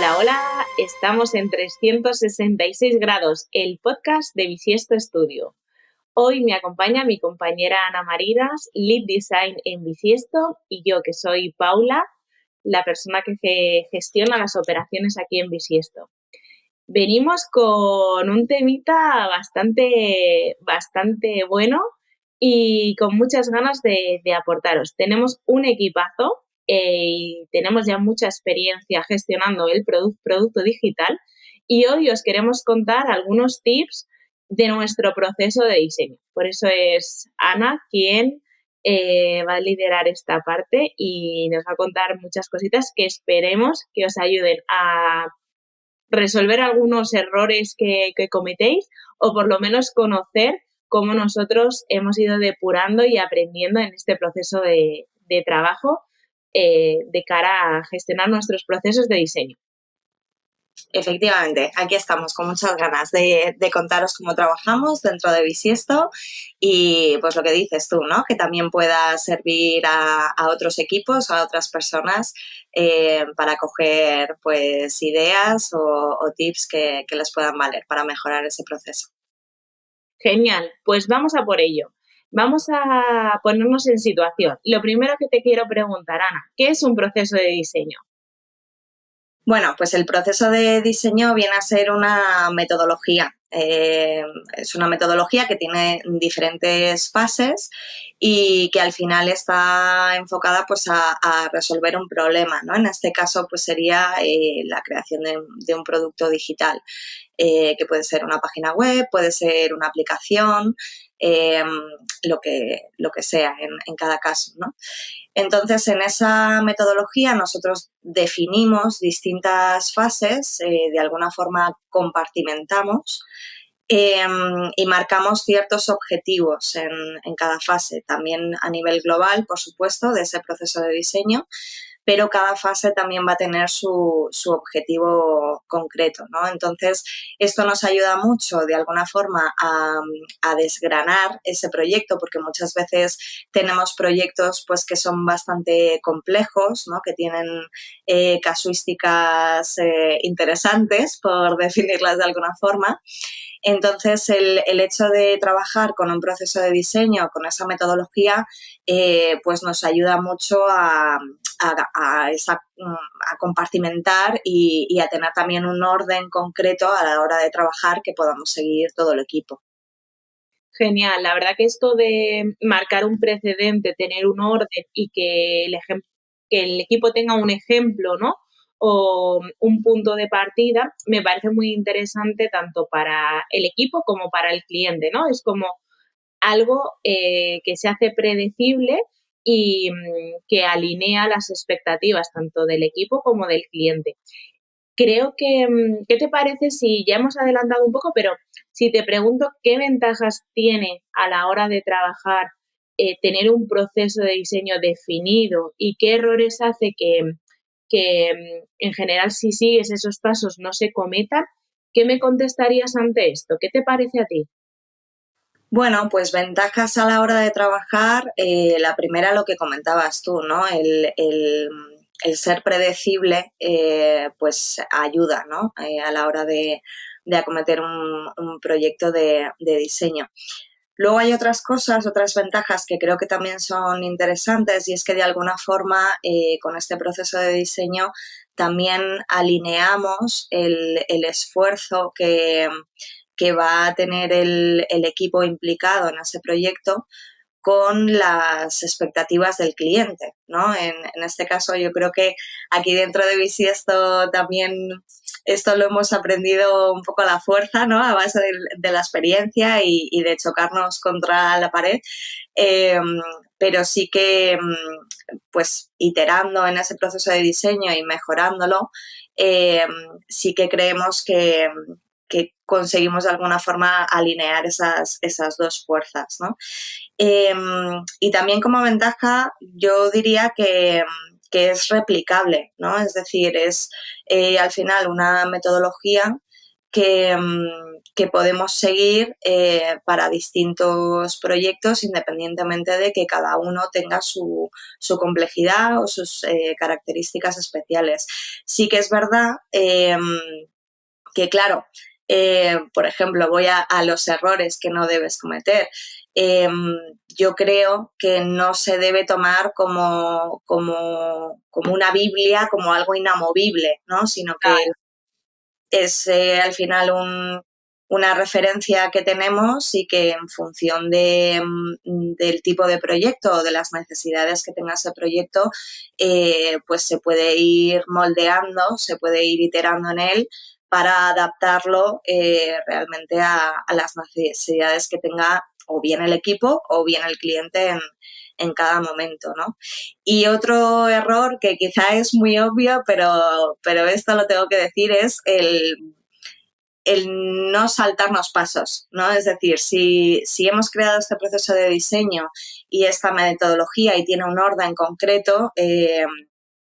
Hola, hola, estamos en 366 grados, el podcast de Bisiesto Studio. Hoy me acompaña mi compañera Ana Maridas, Lead Design en Bisiesto, y yo, que soy Paula, la persona que gestiona las operaciones aquí en Bisiesto. Venimos con un temita bastante bueno y con muchas ganas de aportaros. Tenemos un equipazo y tenemos ya mucha experiencia gestionando el producto digital, y hoy os queremos contar algunos tips de nuestro proceso de diseño. Por eso es Ana quien va a liderar esta parte y nos va a contar muchas cositas que esperemos que os ayuden a resolver algunos errores que cometéis, o por lo menos conocer cómo nosotros hemos ido depurando y aprendiendo en este proceso de trabajo de cara a gestionar nuestros procesos de diseño. Efectivamente, aquí estamos con muchas ganas de contaros cómo trabajamos dentro de Bisiesto y pues lo que dices tú, ¿no? Que también pueda servir a otros equipos, a otras personas para coger pues ideas o tips que les puedan valer para mejorar ese proceso. Genial, pues vamos a por ello. Vamos a ponernos en situación. Lo primero que te quiero preguntar, Ana, ¿qué es un proceso de diseño? Bueno, pues el proceso de diseño viene a ser una metodología. Es una metodología que tiene diferentes fases y que al final está enfocada pues a resolver un problema, ¿no? En este caso pues sería la creación de un producto digital, que puede ser una página web, puede ser una aplicación, eh, lo que sea en cada caso, ¿no? Entonces, en esa metodología nosotros definimos distintas fases, de alguna forma compartimentamos eh, y marcamos ciertos objetivos en cada fase, también a nivel global, por supuesto, de ese proceso de diseño, pero cada fase también va a tener su objetivo concreto, ¿no? Entonces, esto nos ayuda mucho, de alguna forma, a desgranar ese proyecto, porque muchas veces tenemos proyectos pues, que son bastante complejos, ¿no? Que tienen casuísticas interesantes, por definirlas de alguna forma. Entonces, el hecho de trabajar con un proceso de diseño, con esa metodología, pues nos ayuda mucho a compartimentar y a tener también un orden concreto a la hora de trabajar que podamos seguir todo el equipo. Genial, la verdad que esto de marcar un precedente, tener un orden y que el equipo tenga un ejemplo, ¿no? O un punto de partida, me parece muy interesante tanto para el equipo como para el cliente, ¿no? Es como algo que se hace predecible y que alinea las expectativas tanto del equipo como del cliente. Creo que, ¿qué te parece si ya hemos adelantado un poco, pero si te pregunto qué ventajas tiene a la hora de trabajar tener un proceso de diseño definido y qué errores hace que en general, si sigues esos pasos, no se cometan? ¿Qué me contestarías ante esto? ¿Qué te parece a ti? Bueno, pues ventajas a la hora de trabajar, la primera lo que comentabas tú, ¿no? El ser predecible, pues ayuda, ¿no? A la hora de acometer un proyecto de diseño. Luego hay otras cosas, otras ventajas que creo que también son interesantes, y es que de alguna forma con este proceso de diseño también alineamos el esfuerzo que va a tener el equipo implicado en ese proyecto con las expectativas del cliente, ¿no? En este caso yo creo que aquí dentro de Bisiesto también esto lo hemos aprendido un poco a la fuerza, ¿no? A base de la experiencia y de chocarnos contra la pared, eh, pero sí que pues iterando en ese proceso de diseño y mejorándolo, eh, sí que creemos que conseguimos de alguna forma alinear esas dos fuerzas, ¿no? Y también como ventaja yo diría que es replicable, ¿no? Es decir, es al final una metodología que podemos seguir para distintos proyectos, independientemente de que cada uno tenga su complejidad o sus características especiales. Sí que es verdad que, claro, por ejemplo, voy a los errores que no debes cometer. Yo creo que no se debe tomar como una Biblia, como algo inamovible, ¿no? Sino que es al final una referencia que tenemos y que en función del tipo de proyecto o de las necesidades que tenga ese proyecto, pues se puede ir moldeando, se puede ir iterando en él para adaptarlo realmente a las necesidades que tenga o bien el equipo o bien el cliente en cada momento, ¿no? Y otro error que quizá es muy obvio, pero esto lo tengo que decir, es el no saltarnos pasos, ¿no? Es decir, si hemos creado este proceso de diseño y esta metodología y tiene un orden concreto,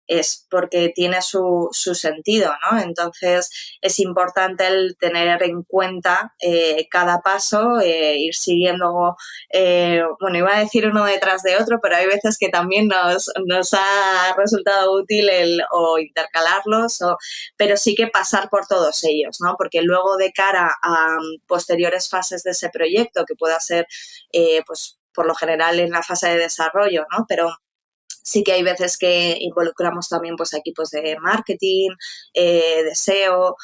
es porque tiene su sentido, ¿no? Entonces es importante el tener en cuenta cada paso, ir siguiendo, bueno, iba a decir uno detrás de otro, pero hay veces que también nos ha resultado útil o intercalarlos, pero sí que pasar por todos ellos, ¿no? Porque luego de cara a posteriores fases de ese proyecto, que pueda ser, pues por lo general en la fase de desarrollo, ¿no? Pero sí que hay veces que involucramos también pues, a equipos de marketing, de SEO,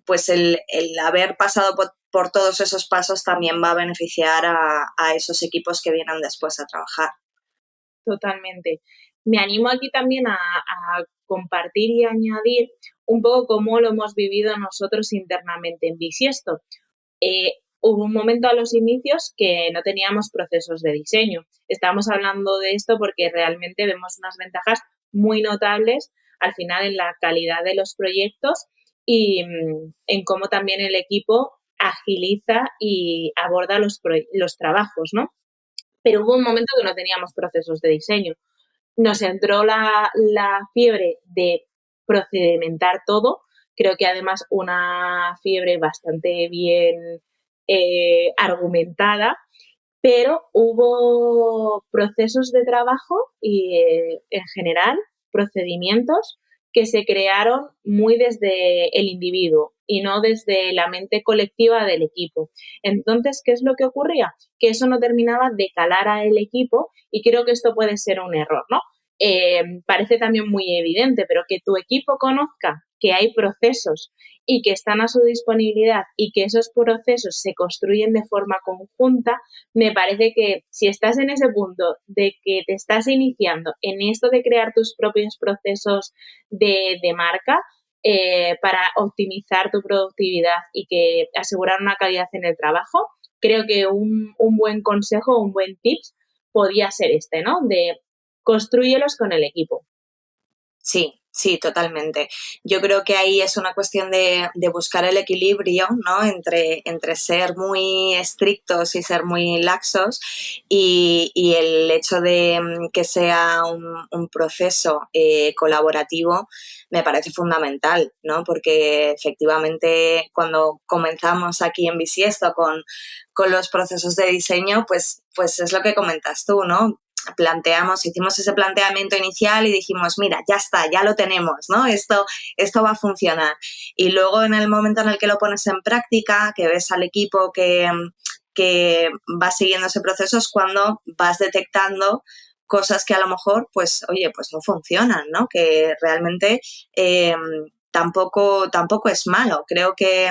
pues el haber pasado por todos esos pasos también va a beneficiar a esos equipos que vienen después a trabajar. Totalmente. Me animo aquí también a compartir y añadir un poco cómo lo hemos vivido nosotros internamente en Bisiesto. Hubo un momento a los inicios que no teníamos procesos de diseño. Estamos hablando de esto porque realmente vemos unas ventajas muy notables al final en la calidad de los proyectos y en cómo también el equipo agiliza y aborda los trabajos, ¿no? Pero hubo un momento que no teníamos procesos de diseño. Nos entró la fiebre de procedimentar todo, creo que además una fiebre bastante bien argumentada, pero hubo procesos de trabajo y en general procedimientos que se crearon muy desde el individuo y no desde la mente colectiva del equipo. Entonces, ¿qué es lo que ocurría? Que eso no terminaba de calar al equipo y creo que esto puede ser un error, ¿no? Parece también muy evidente, pero que tu equipo conozca que hay procesos y que están a su disponibilidad y que esos procesos se construyen de forma conjunta, me parece que si estás en ese punto de que te estás iniciando en esto de crear tus propios procesos de marca para optimizar tu productividad y que asegurar una calidad en el trabajo, creo que un buen consejo, un buen tips podría ser este, ¿no? De construyelos con el equipo. Sí, sí, totalmente. Yo creo que ahí es una cuestión de buscar el equilibrio, ¿no? Entre ser muy estrictos y ser muy laxos y el hecho de que sea un proceso colaborativo me parece fundamental, ¿no? Porque efectivamente cuando comenzamos aquí en Bisiesto con los procesos de diseño, pues es lo que comentas tú, ¿no? Hicimos ese planteamiento inicial y dijimos, mira, ya está, ya lo tenemos, ¿no? Esto va a funcionar. Y luego en el momento en el que lo pones en práctica, que ves al equipo que va siguiendo ese proceso, es cuando vas detectando cosas que a lo mejor, pues, oye, pues no funcionan, ¿no? Que realmente tampoco es malo. Creo que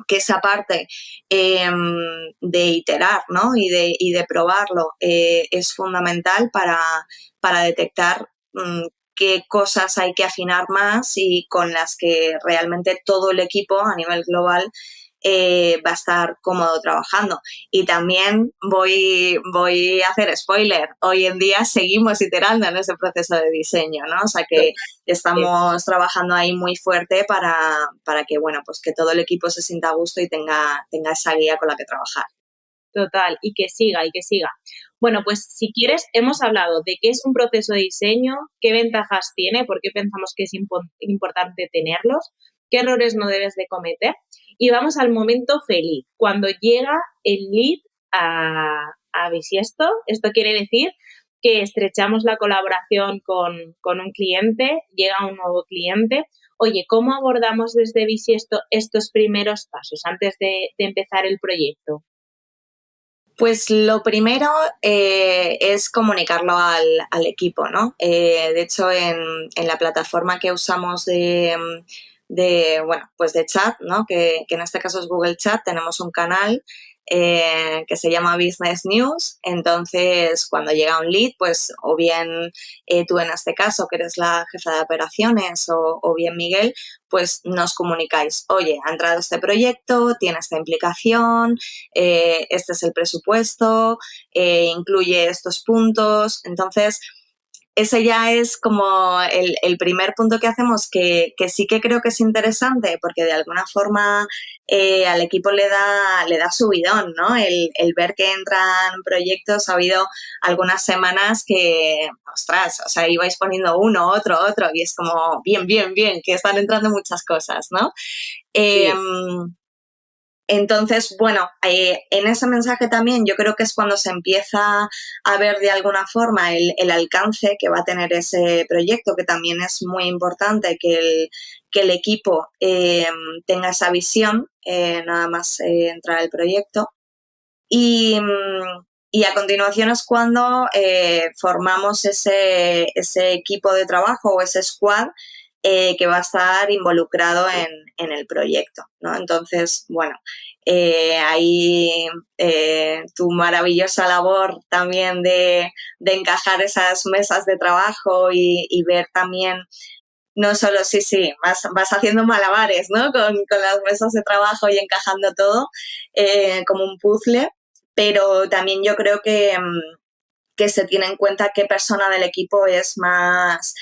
esa parte de iterar, ¿no? y de probarlo es fundamental para detectar qué cosas hay que afinar más y con las que realmente todo el equipo a nivel global va a estar cómodo trabajando. Y también voy a hacer spoiler, hoy en día seguimos iterando en ese proceso de diseño, ¿no? O sea que estamos trabajando ahí muy fuerte para que, bueno, pues que todo el equipo se sienta a gusto y tenga esa guía con la que trabajar. Total, y que siga, y que siga. Bueno, pues si quieres, hemos hablado de qué es un proceso de diseño, qué ventajas tiene, por qué pensamos que es importante tenerlos. qué errores no debes de cometer. Y vamos al momento feliz, cuando llega el lead a Bisiesto. Esto quiere decir que estrechamos la colaboración con un cliente, llega un nuevo cliente. Oye, ¿cómo abordamos desde Bisiesto estos primeros pasos antes de empezar el proyecto? Pues lo primero es comunicarlo al equipo, ¿no? De hecho, en la plataforma que usamos pues de chat, ¿no? Que en este caso es Google Chat, tenemos un canal que se llama Business News. Entonces, cuando llega un lead, pues o bien tú en este caso, que eres la jefa de operaciones, o bien Miguel, pues nos comunicáis, oye, ha entrado este proyecto, tiene esta implicación, este es el presupuesto, incluye estos puntos. Entonces, ese ya es como el primer punto que hacemos, que sí que creo que es interesante, porque de alguna forma al equipo le da subidón, ¿no? El ver que entran proyectos. Ha habido algunas semanas que, ostras, o sea, ibais poniendo uno, otro, y es como, bien, que están entrando muchas cosas, ¿no? Sí. Entonces, bueno, en ese mensaje también yo creo que es cuando se empieza a ver de alguna forma el alcance que va a tener ese proyecto, que también es muy importante que el equipo tenga esa visión, nada más entrar al proyecto. Y a continuación es cuando formamos ese equipo de trabajo o ese squad que va a estar involucrado en el proyecto, ¿no? Entonces, bueno, ahí tu maravillosa labor también de encajar esas mesas de trabajo y ver también, no solo, sí, vas haciendo malabares, ¿no? Con las mesas de trabajo y encajando todo como un puzzle, pero también yo creo que se tiene en cuenta qué persona del equipo es más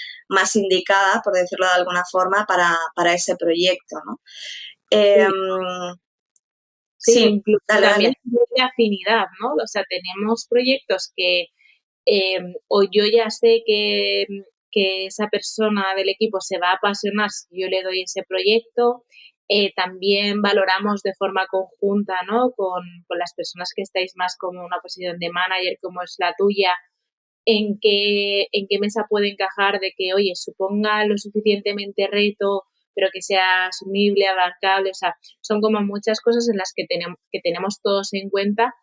indicada, por decirlo de alguna forma, para ese proyecto, ¿no? Sí. Sí, Sí, incluso también dale. de afinidad, ¿no? O sea, tenemos proyectos que o yo ya sé que esa persona del equipo se va a apasionar si yo le doy ese proyecto. También valoramos de forma conjunta, ¿no? Con las personas que estáis más como una posición de manager, como es la tuya, en qué mesa puede encajar de que, oye, suponga lo suficientemente reto, pero que sea asumible, abarcable. O sea, son como muchas cosas en las que tenemos todos en cuenta,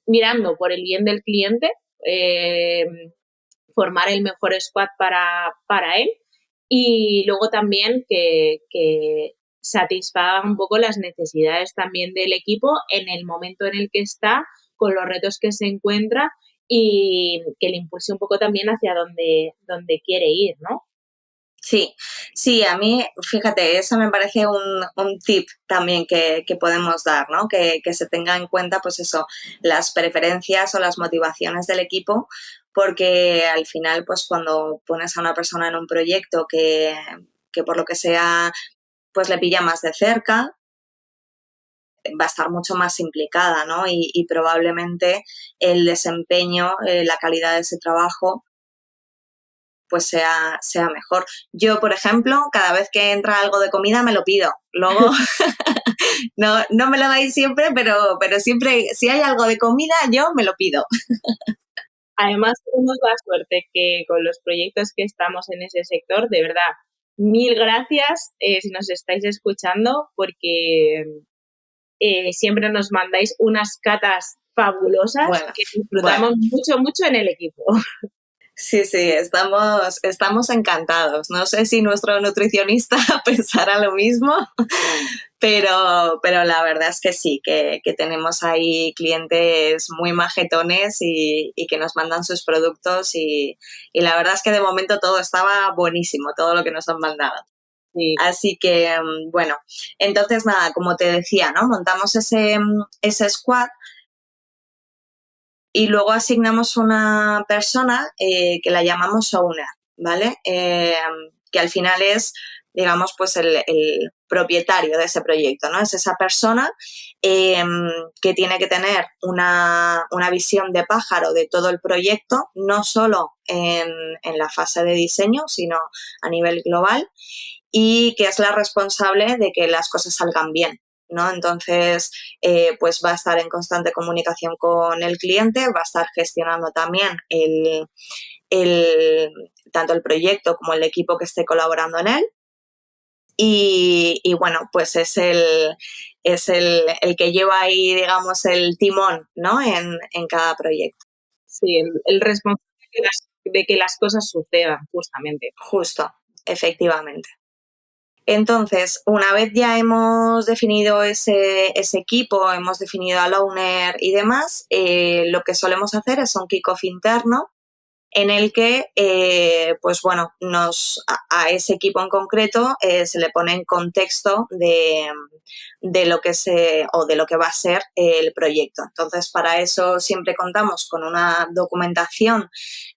mirando por el bien del cliente, eh, formar el mejor squad para él, y luego también que satisfaga un poco las necesidades también del equipo en el momento en el que está, con los retos que se encuentra, y que le impulse un poco también hacia donde quiere ir, ¿no? Sí, a mí, fíjate, eso me parece un tip también que podemos dar, ¿no? Que se tenga en cuenta, pues eso, las preferencias o las motivaciones del equipo, porque al final, pues cuando pones a una persona en un proyecto que por lo que sea, pues le pilla más de cerca, va a estar mucho más implicada, ¿no? Y probablemente el desempeño, la calidad de ese trabajo, pues sea mejor. Yo, por ejemplo, cada vez que entra algo de comida me lo pido. Luego, no me lo dais siempre, pero siempre, si hay algo de comida, yo me lo pido. Además, tenemos la suerte que con los proyectos que estamos en ese sector, de verdad, mil gracias si nos estáis escuchando, porque siempre nos mandáis unas catas fabulosas Bueno, que bueno. disfrutamos mucho, mucho en el equipo. Sí, estamos encantados. No sé si nuestro nutricionista pensará lo mismo, pero la verdad es que sí, que tenemos ahí clientes muy majetones y que nos mandan sus productos y la verdad es que de momento todo estaba buenísimo, todo lo que nos han mandado. Sí, Así que, bueno, entonces nada, como te decía, ¿no? Montamos ese squad y luego asignamos una persona que la llamamos owner, ¿vale? Que al final es digamos, pues el propietario de ese proyecto, ¿no? Es esa persona que tiene que tener una visión de pájaro de todo el proyecto, no solo en la fase de diseño, sino a nivel global, y que es la responsable de que las cosas salgan bien, ¿no? Entonces, pues va a estar en constante comunicación con el cliente, va a estar gestionando también tanto el proyecto como el equipo que esté colaborando en él. Y bueno, pues es el que lleva ahí, digamos, el timón, ¿no? En cada proyecto. Sí, el responsable de que las cosas sucedan, justamente. Justo, efectivamente. Entonces, una vez ya hemos definido ese equipo, hemos definido al owner y demás, lo que solemos hacer es un kickoff interno en el que, pues bueno, a ese equipo en concreto se le pone en contexto de lo que de lo que va a ser el proyecto. Entonces, para eso siempre contamos con una documentación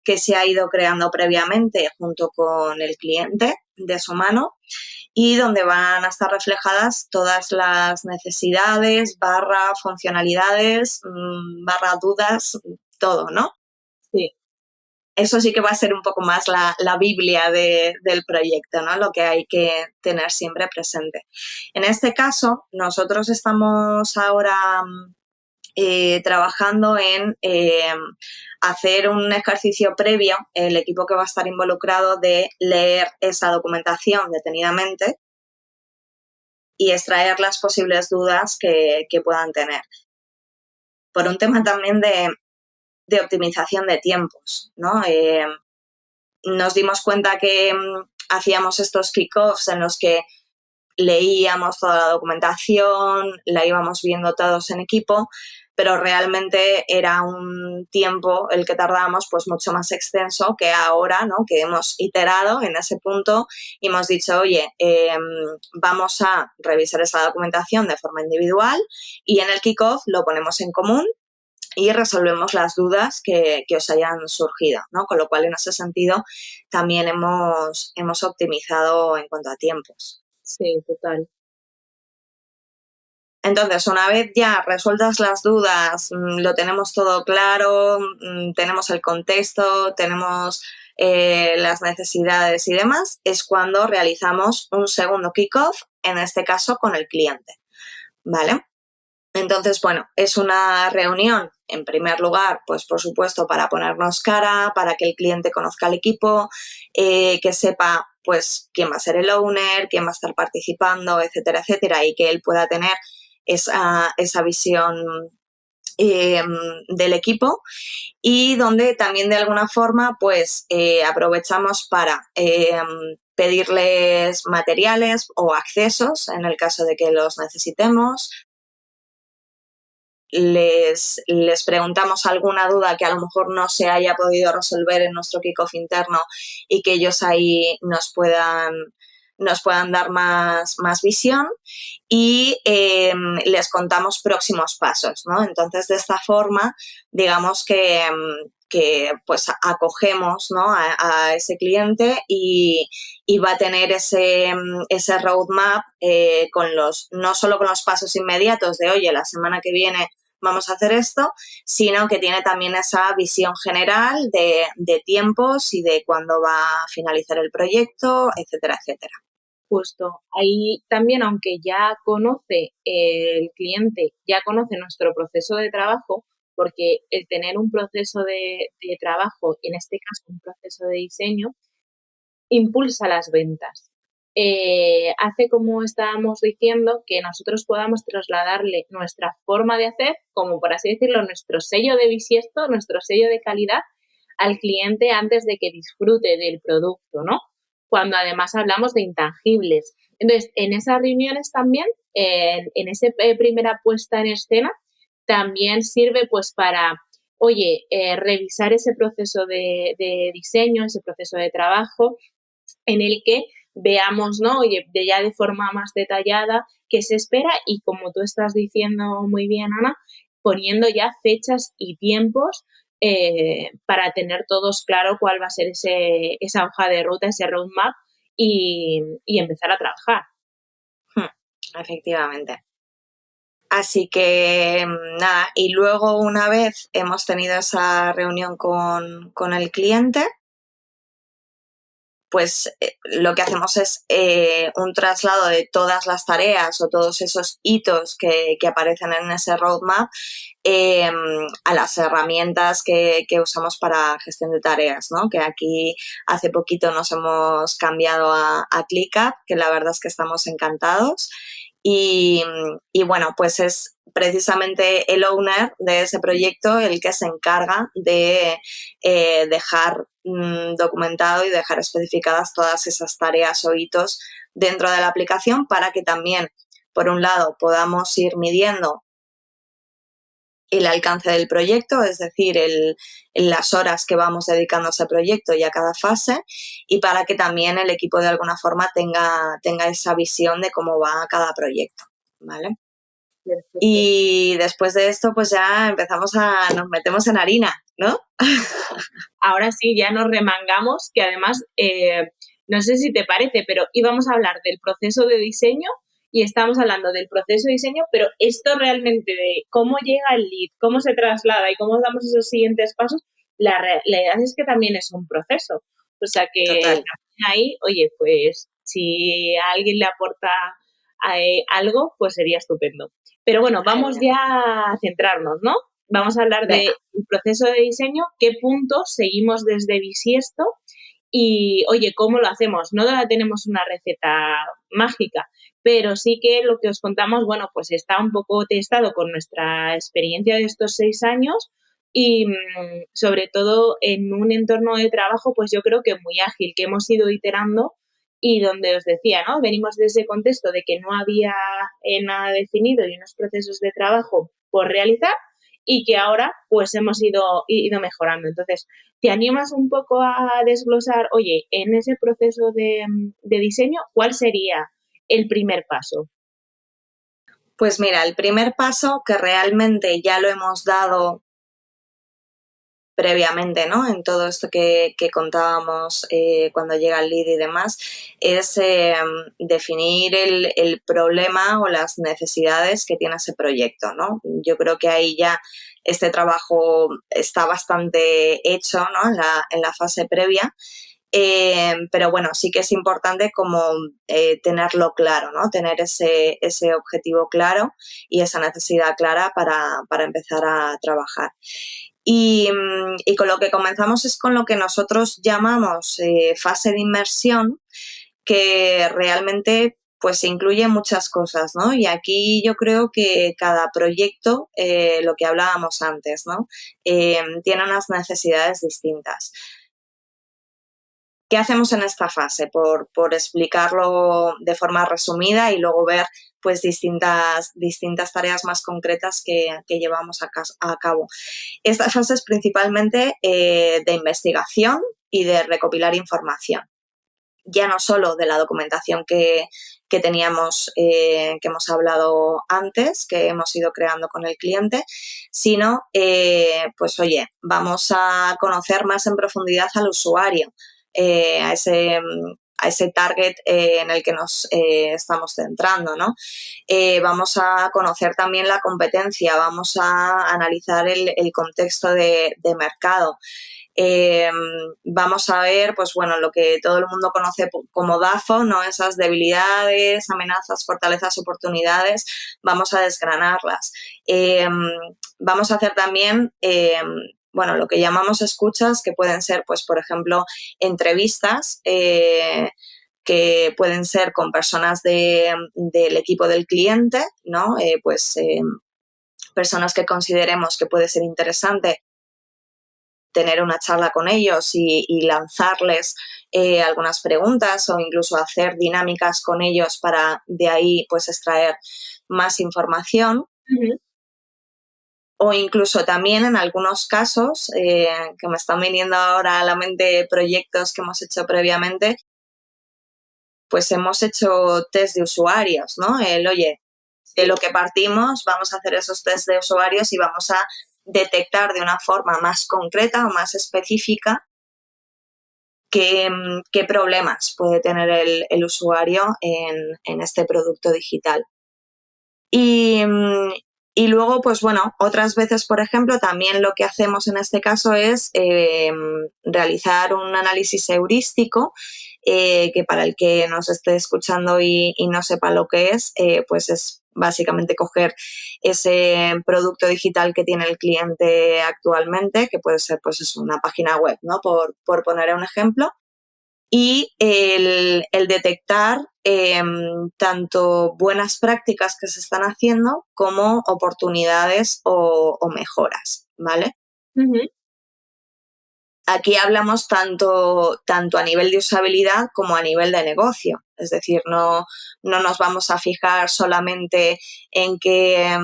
que se ha ido creando previamente junto con el cliente de su mano y donde van a estar reflejadas todas las necesidades, funcionalidades, dudas, todo, ¿no? Sí. Eso sí que va a ser un poco más la Biblia del proyecto, ¿no? Lo que hay que tener siempre presente. En este caso, nosotros estamos ahora trabajando en hacer un ejercicio previo, el equipo que va a estar involucrado, de leer esa documentación detenidamente y extraer las posibles dudas que puedan tener. Por un tema también de optimización de tiempos, ¿no? Nos dimos cuenta que hacíamos estos kick-offs en los que leíamos toda la documentación, la íbamos viendo todos en equipo, pero realmente era un tiempo el que tardábamos pues mucho más extenso que ahora, ¿no? Que hemos iterado en ese punto y hemos dicho, oye, vamos a revisar esa documentación de forma individual y en el kickoff lo ponemos en común y resolvemos las dudas que os hayan surgido, ¿no? Con lo cual, en ese sentido, también hemos optimizado en cuanto a tiempos. Sí, total. Entonces, una vez ya resueltas las dudas, lo tenemos todo claro, tenemos el contexto, tenemos las necesidades y demás, es cuando realizamos un segundo kickoff, en este caso con el cliente, ¿vale? Entonces, bueno, es una reunión, en primer lugar, pues por supuesto, para ponernos cara, para que el cliente conozca al equipo, que sepa pues quién va a ser el owner, quién va a estar participando, etcétera, etcétera, y que él pueda tener esa visión del equipo, y donde también de alguna forma pues aprovechamos para pedirles materiales o accesos en el caso de que los necesitemos. Les preguntamos alguna duda que a lo mejor no se haya podido resolver en nuestro kickoff interno y que ellos ahí nos puedan dar más visión, y les contamos próximos pasos, ¿no? Entonces, de esta forma, digamos que pues acogemos, ¿no? a ese cliente y va a tener ese roadmap no solo con los pasos inmediatos de, oye, la semana que viene vamos a hacer esto, sino que tiene también esa visión general de tiempos y de cuándo va a finalizar el proyecto, etcétera, etcétera. Justo. Ahí también, aunque ya conoce el cliente, ya conoce nuestro proceso de trabajo, porque el tener un proceso de trabajo, en este caso un proceso de diseño, impulsa las ventas. Hace, como estábamos diciendo, que nosotros podamos trasladarle nuestra forma de hacer, como por así decirlo, nuestro sello de bisiesto, nuestro sello de calidad al cliente antes de que disfrute del producto, ¿no? Cuando además hablamos de intangibles. Entonces, en esas reuniones también, en esa primera puesta en escena, también sirve pues para, oye, revisar ese proceso de diseño, ese proceso de trabajo, en el que veamos, ¿no? Oye, ya de forma más detallada qué se espera y, como tú estás diciendo muy bien, Ana, poniendo ya fechas y tiempos para tener todos claro cuál va a ser esa hoja de ruta, ese roadmap, y empezar a trabajar. Efectivamente. Así que nada, y luego una vez hemos tenido esa reunión con el cliente, pues lo que hacemos es un traslado de todas las tareas o todos esos hitos que aparecen en ese roadmap a las herramientas que usamos para gestión de tareas, ¿no? Que aquí hace poquito nos hemos cambiado a ClickUp, que la verdad es que estamos encantados. Y bueno, pues es precisamente el owner de ese proyecto el que se encarga de dejar documentado y dejar especificadas todas esas tareas o hitos dentro de la aplicación para que también, por un lado, podamos ir midiendo el alcance del proyecto, es decir, las horas que vamos dedicando a ese proyecto y a cada fase, y para que también el equipo de alguna forma tenga esa visión de cómo va cada proyecto, ¿vale? Perfecto. Y después de esto, pues ya nos metemos en harina, ¿no? Ahora sí, ya nos remangamos, que además, no sé si te parece, pero íbamos a hablar del proceso de diseño y estamos hablando del proceso de diseño, pero esto realmente de cómo llega el lead, cómo se traslada y cómo damos esos siguientes pasos, la realidad es que también es un proceso. O sea que Total. también ahí, oye, pues si a alguien le aporta algo, pues sería estupendo. Pero bueno, vamos Genial. ya a centrarnos, ¿no? Vamos a hablar del Venga. proceso de diseño, qué puntos seguimos desde Bisiesto y, oye, ¿cómo lo hacemos? No tenemos una receta mágica, pero sí que lo que os contamos, bueno, pues está un poco testado con nuestra experiencia de estos 6 años y sobre todo en un entorno de trabajo, pues yo creo que muy ágil, que hemos ido iterando y donde os decía, ¿no? Venimos de ese contexto de que no había nada definido y unos procesos de trabajo por realizar y que ahora pues hemos ido mejorando. Entonces, ¿te animas un poco a desglosar, oye, en ese proceso de diseño, cuál sería el primer paso? Pues mira, el primer paso, que realmente ya lo hemos dado previamente, ¿no? En todo esto que contábamos cuando llega el lead y demás, es definir el problema o las necesidades que tiene ese proyecto, ¿no? Yo creo que ahí ya este trabajo está bastante hecho, ¿no? En la fase previa. Pero bueno, sí que es importante como tenerlo claro, ¿no? Tener ese objetivo claro y esa necesidad clara para empezar a trabajar. Y con lo que comenzamos es con lo que nosotros llamamos fase de inmersión, que realmente pues incluye muchas cosas, ¿no? Y aquí yo creo que cada proyecto, lo que hablábamos antes, ¿no? Tiene unas necesidades distintas. ¿Qué hacemos en esta fase? Por explicarlo de forma resumida y luego ver pues distintas tareas más concretas que llevamos a cabo. Esta fase es principalmente de investigación y de recopilar información. Ya no solo de la documentación que teníamos, que hemos hablado antes, que hemos ido creando con el cliente, sino, pues oye, vamos a conocer más en profundidad al usuario, a ese target en el que nos estamos centrando, ¿no? Vamos a conocer también la competencia, vamos a analizar el contexto de mercado. Vamos a ver, pues bueno, lo que todo el mundo conoce como DAFO, ¿no? Esas debilidades, amenazas, fortalezas, oportunidades, vamos a desgranarlas. Vamos a hacer también bueno, lo que llamamos escuchas, que pueden ser, pues, por ejemplo, entrevistas que pueden ser con personas del equipo del cliente, ¿no? Personas que consideremos que puede ser interesante tener una charla con ellos y lanzarles algunas preguntas o incluso hacer dinámicas con ellos para de ahí, pues, extraer más información. Uh-huh. O incluso también en algunos casos, que me están viniendo ahora a la mente proyectos que hemos hecho previamente, pues hemos hecho test de usuarios, ¿no? Oye, de lo que partimos, vamos a hacer esos test de usuarios y vamos a detectar de una forma más concreta o más específica qué problemas puede tener el usuario en este producto digital. Y luego, pues bueno, otras veces, por ejemplo, también lo que hacemos en este caso es realizar un análisis heurístico, que para el que nos esté escuchando y no sepa lo que es, pues es básicamente coger ese producto digital que tiene el cliente actualmente, que puede ser pues eso, una página web, ¿no? Por poner un ejemplo, y el detectar tanto buenas prácticas que se están haciendo como oportunidades o mejoras, ¿vale? Ujú. Aquí hablamos tanto a nivel de usabilidad como a nivel de negocio. Es decir, no nos vamos a fijar solamente en que,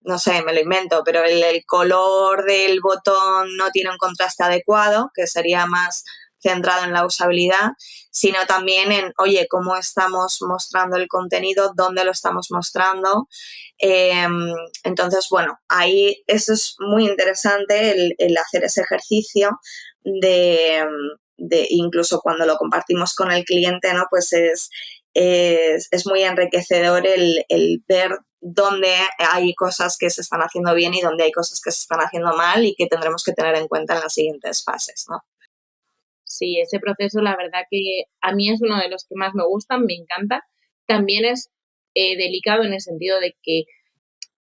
no sé, me lo invento, pero el color del botón no tiene un contraste adecuado, que sería más centrado en la usabilidad, sino también en, oye, cómo estamos mostrando el contenido, dónde lo estamos mostrando. Entonces, bueno, ahí eso es muy interesante el hacer ese ejercicio de incluso cuando lo compartimos con el cliente, ¿no? Pues es muy enriquecedor el ver dónde hay cosas que se están haciendo bien y dónde hay cosas que se están haciendo mal y que tendremos que tener en cuenta en las siguientes fases, ¿no? Sí, ese proceso la verdad que a mí es uno de los que más me gustan, me encanta. También es delicado en el sentido de que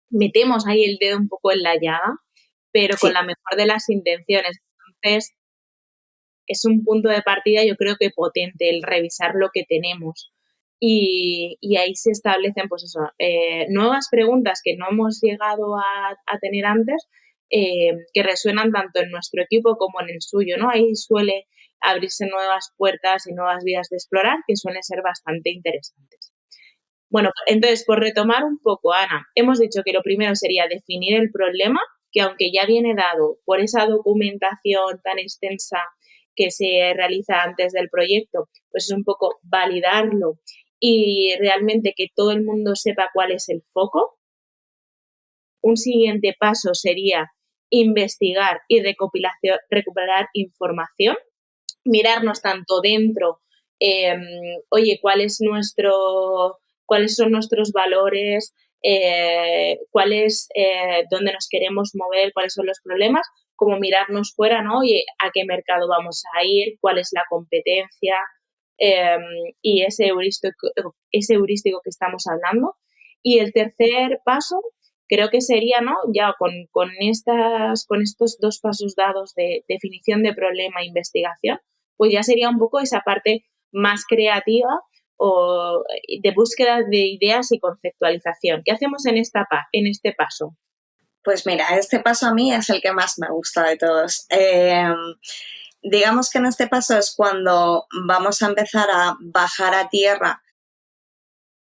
metemos ahí el dedo un poco en la llaga, pero con Sí. la mejor de las intenciones. Entonces, es un punto de partida, yo creo que potente, el revisar lo que tenemos. Y ahí se establecen, pues eso, nuevas preguntas que no hemos llegado a tener antes, que resuenan tanto en nuestro equipo como en el suyo, ¿no? Ahí suele abrirse nuevas puertas y nuevas vías de explorar que suelen ser bastante interesantes. Bueno, entonces, por retomar un poco, Ana, hemos dicho que lo primero sería definir el problema, que aunque ya viene dado por esa documentación tan extensa que se realiza antes del proyecto, pues es un poco validarlo y realmente que todo el mundo sepa cuál es el foco. Un siguiente paso sería investigar y recuperar información, mirarnos tanto dentro, oye, cuáles son nuestros valores, dónde nos queremos mover, cuáles son los problemas, como mirarnos fuera, ¿no? Oye, ¿a qué mercado vamos a ir? ¿Cuál es la competencia? Y ese heurístico que estamos hablando. Y el tercer paso creo que sería, ¿no? Ya con estos dos pasos dados de definición de problema e investigación, pues ya sería un poco esa parte más creativa o de búsqueda de ideas y conceptualización. ¿Qué hacemos en este paso? Pues mira, este paso a mí es el que más me gusta de todos. Digamos que en este paso es cuando vamos a empezar a bajar a tierra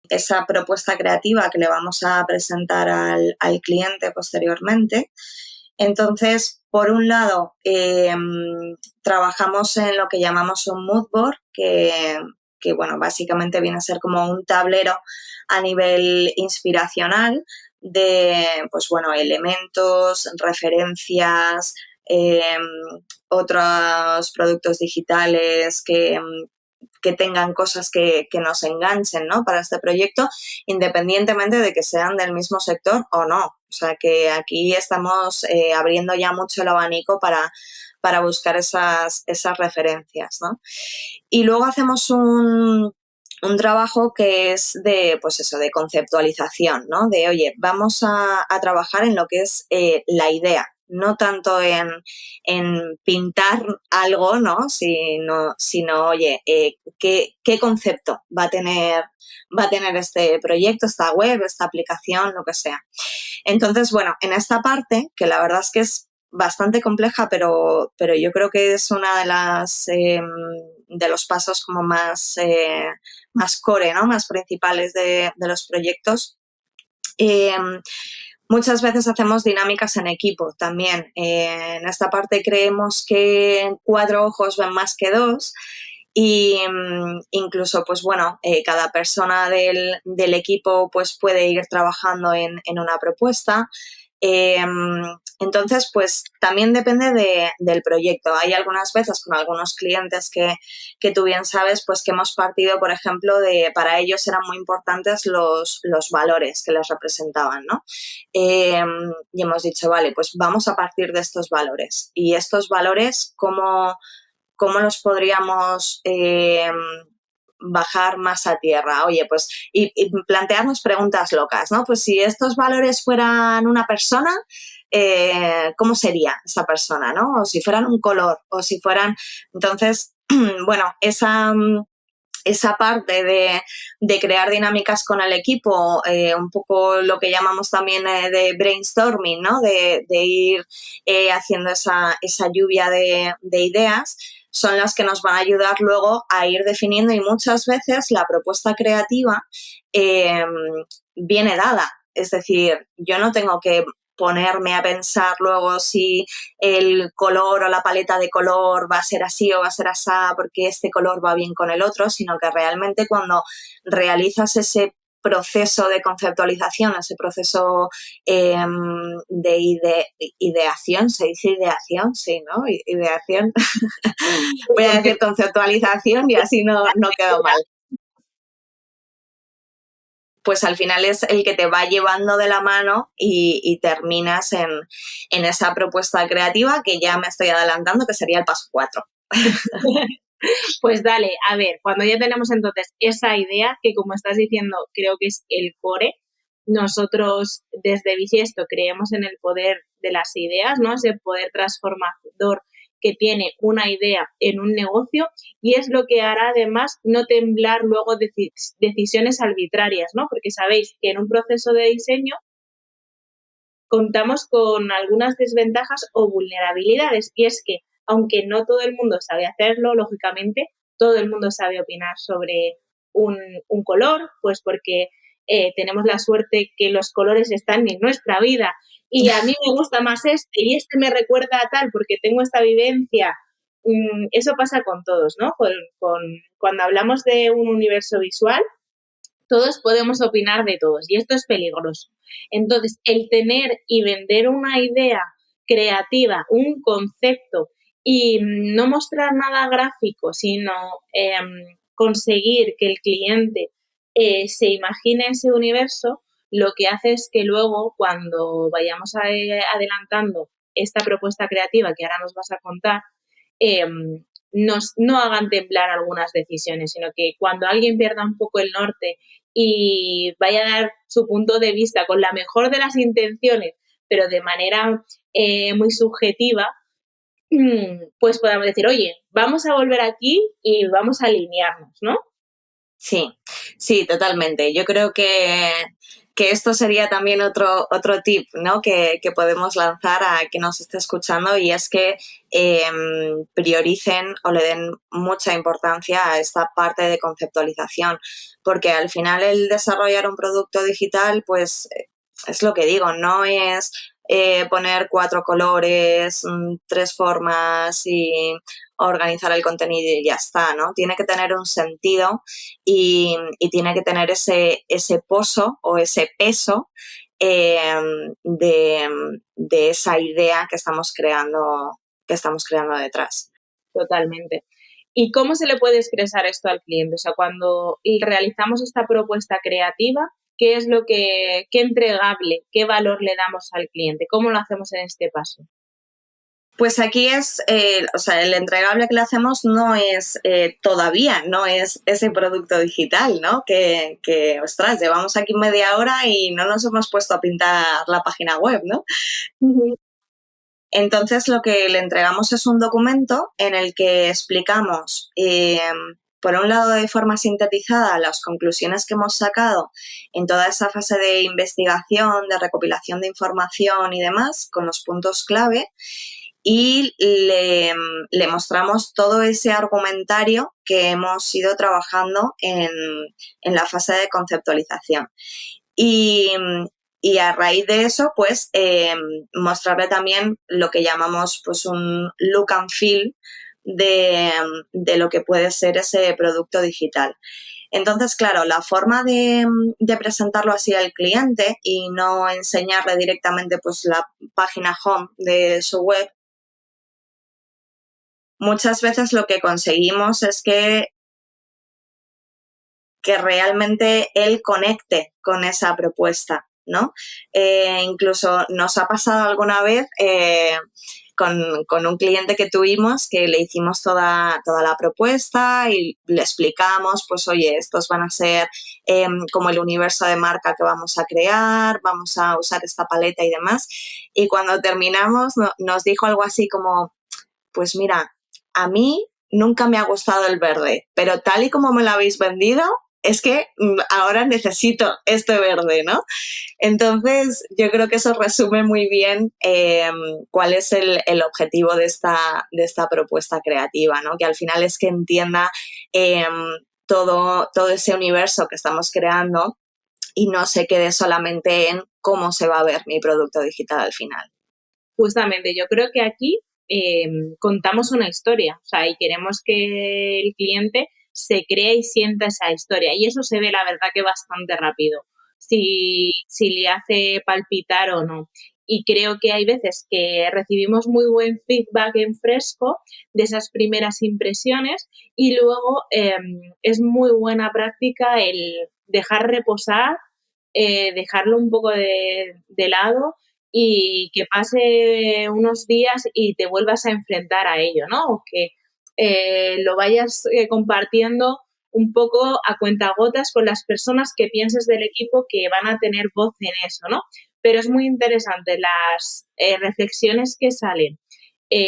esa propuesta creativa que le vamos a presentar al cliente posteriormente. Entonces, por un lado, trabajamos en lo que llamamos un mood board, que bueno, básicamente viene a ser como un tablero a nivel inspiracional de, pues bueno, elementos, referencias, eh, otros productos digitales que tengan cosas que nos enganchen, ¿no? Para este proyecto, independientemente de que sean del mismo sector o no. O sea que aquí estamos abriendo ya mucho el abanico para buscar esas referencias, ¿no? Y luego hacemos un trabajo que es de, pues eso, de conceptualización, ¿no? De, oye, vamos a trabajar en lo que es la idea, no tanto en pintar algo, ¿no? Sino oye, ¿qué concepto va a tener este proyecto, esta web, esta aplicación, lo que sea? Entonces, bueno, en esta parte, que la verdad es que es bastante compleja, pero yo creo que es una de las de los pasos como más core, ¿no? Más principales de los proyectos. Muchas veces hacemos dinámicas en equipo también. En esta parte creemos que 4 ojos ven más que 2 y incluso, pues bueno, cada persona del equipo pues puede ir trabajando en una propuesta. Entonces, pues también depende del proyecto. Hay algunas veces con algunos clientes que tú bien sabes, pues que hemos partido, por ejemplo, para ellos eran muy importantes los valores que les representaban, ¿no? Y hemos dicho, vale, pues vamos a partir de estos valores. Y estos valores, ¿cómo los podríamos bajar más a tierra? Oye, pues, y plantearnos preguntas locas, ¿no? Pues si estos valores fueran una persona, ¿cómo sería esa persona, ¿no? O si fueran un color, o si fueran... Entonces, bueno, esa parte de crear dinámicas con el equipo, un poco lo que llamamos también de brainstorming, ¿no? De ir haciendo esa lluvia de ideas, son las que nos van a ayudar luego a ir definiendo, y muchas veces la propuesta creativa eh, viene dada. Es decir, yo no tengo que ponerme a pensar luego si el color o la paleta de color va a ser así o va a ser así porque este color va bien con el otro, sino que realmente cuando realizas ese proceso de conceptualización, ese proceso de ideación, ¿se dice ideación? Sí, ¿no? Ideación. Voy a decir conceptualización y así no quedo mal. Pues al final es el que te va llevando de la mano y terminas en esa propuesta creativa, que ya me estoy adelantando, que sería el paso 4. Pues dale, a ver, cuando ya tenemos entonces esa idea, que como estás diciendo, creo que es el core, nosotros desde Bisiesto creemos en el poder de las ideas, ¿no? Ese poder transformador que tiene una idea en un negocio, y es lo que hará además no temblar luego decisiones arbitrarias, ¿no? Porque sabéis que en un proceso de diseño contamos con algunas desventajas o vulnerabilidades, y es que aunque no todo el mundo sabe hacerlo, lógicamente, todo el mundo sabe opinar sobre un color, pues porque tenemos la suerte que los colores están en nuestra vida y a mí me gusta más este y este me recuerda a tal porque tengo esta vivencia. Eso pasa con todos, ¿no? Cuando hablamos de un universo visual, todos podemos opinar de todos y esto es peligroso. Entonces, el tener y vender una idea creativa, un concepto, y no mostrar nada gráfico, sino conseguir que el cliente se imagine ese universo, lo que hace es que luego, cuando vayamos adelantando esta propuesta creativa que ahora nos vas a contar, no hagan temblar algunas decisiones, sino que cuando alguien pierda un poco el norte y vaya a dar su punto de vista con la mejor de las intenciones, pero de manera muy subjetiva, pues podamos decir, oye, vamos a volver aquí y vamos a alinearnos, ¿no? Sí, totalmente. Yo creo que esto sería también otro tip, ¿no? que podemos lanzar a quien nos esté escuchando, y es que prioricen o le den mucha importancia a esta parte de conceptualización, porque al final el desarrollar un producto digital, pues es lo que digo, no es poner 4 colores, 3 formas y organizar el contenido y ya está, ¿no? Tiene que tener un sentido y tiene que tener ese pozo o ese peso de esa idea que estamos creando detrás. Totalmente. ¿Y cómo se le puede expresar esto al cliente? O sea, cuando realizamos esta propuesta creativa, ¿qué es qué entregable, qué valor le damos al cliente? ¿Cómo lo hacemos en este paso? Pues aquí es, el entregable que le hacemos no es todavía, no es ese producto digital, ¿no? Que, ostras, llevamos aquí media hora y no nos hemos puesto a pintar la página web, ¿no? Uh-huh. Entonces, lo que le entregamos es un documento en el que explicamos, por un lado, de forma sintetizada, las conclusiones que hemos sacado en toda esa fase de investigación, de recopilación de información y demás, con los puntos clave, y le mostramos todo ese argumentario que hemos ido trabajando en la fase de conceptualización. Y a raíz de eso, pues, mostrarle también lo que llamamos pues un look and feel de lo que puede ser ese producto digital. Entonces, claro, la forma de presentarlo así al cliente y no enseñarle directamente pues la página home de su web, muchas veces lo que conseguimos es que realmente él conecte con esa propuesta, ¿no? Incluso nos ha pasado alguna vez con un cliente que tuvimos que le hicimos toda la propuesta y le explicamos, pues oye, estos van a ser como el universo de marca que vamos a crear, vamos a usar esta paleta y demás. Y cuando terminamos nos dijo algo así como, pues mira, a mí nunca me ha gustado el verde, pero tal y como me lo habéis vendido, es que ahora necesito este verde, ¿no? Entonces, yo creo que eso resume muy bien cuál es el objetivo de esta propuesta creativa, ¿no? Que al final es que entienda eh, todo ese universo que estamos creando y no se quede solamente en cómo se va a ver mi producto digital al final. Justamente, yo creo que aquí contamos una historia, o sea, y queremos que el cliente se crea y sienta esa historia. Y eso se ve, la verdad, que bastante rápido, si le hace palpitar o no. Y creo que hay veces que recibimos muy buen feedback en fresco de esas primeras impresiones y luego es muy buena práctica el dejar reposar, dejarlo un poco de lado y que pase unos días y te vuelvas a enfrentar a ello, ¿no? O que lo vayas compartiendo un poco a cuentagotas con las personas que pienses del equipo que van a tener voz en eso, ¿no? Pero es muy interesante las reflexiones que salen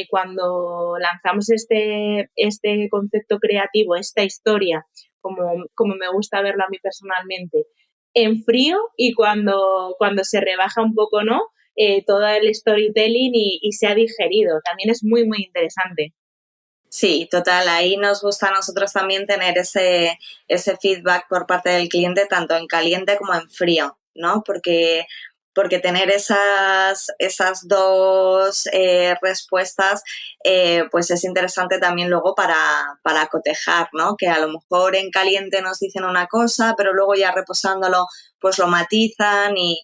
cuando lanzamos este concepto creativo, esta historia, como me gusta verlo a mí personalmente, en frío y cuando se rebaja un poco, ¿no? Todo el storytelling y se ha digerido. También es muy, muy interesante. Sí, total. Ahí nos gusta a nosotros también tener ese feedback por parte del cliente, tanto en caliente como en frío, ¿no? Porque tener esas dos respuestas, pues es interesante también luego para cotejar, ¿no? Que a lo mejor en caliente nos dicen una cosa, pero luego ya reposándolo, pues lo matizan y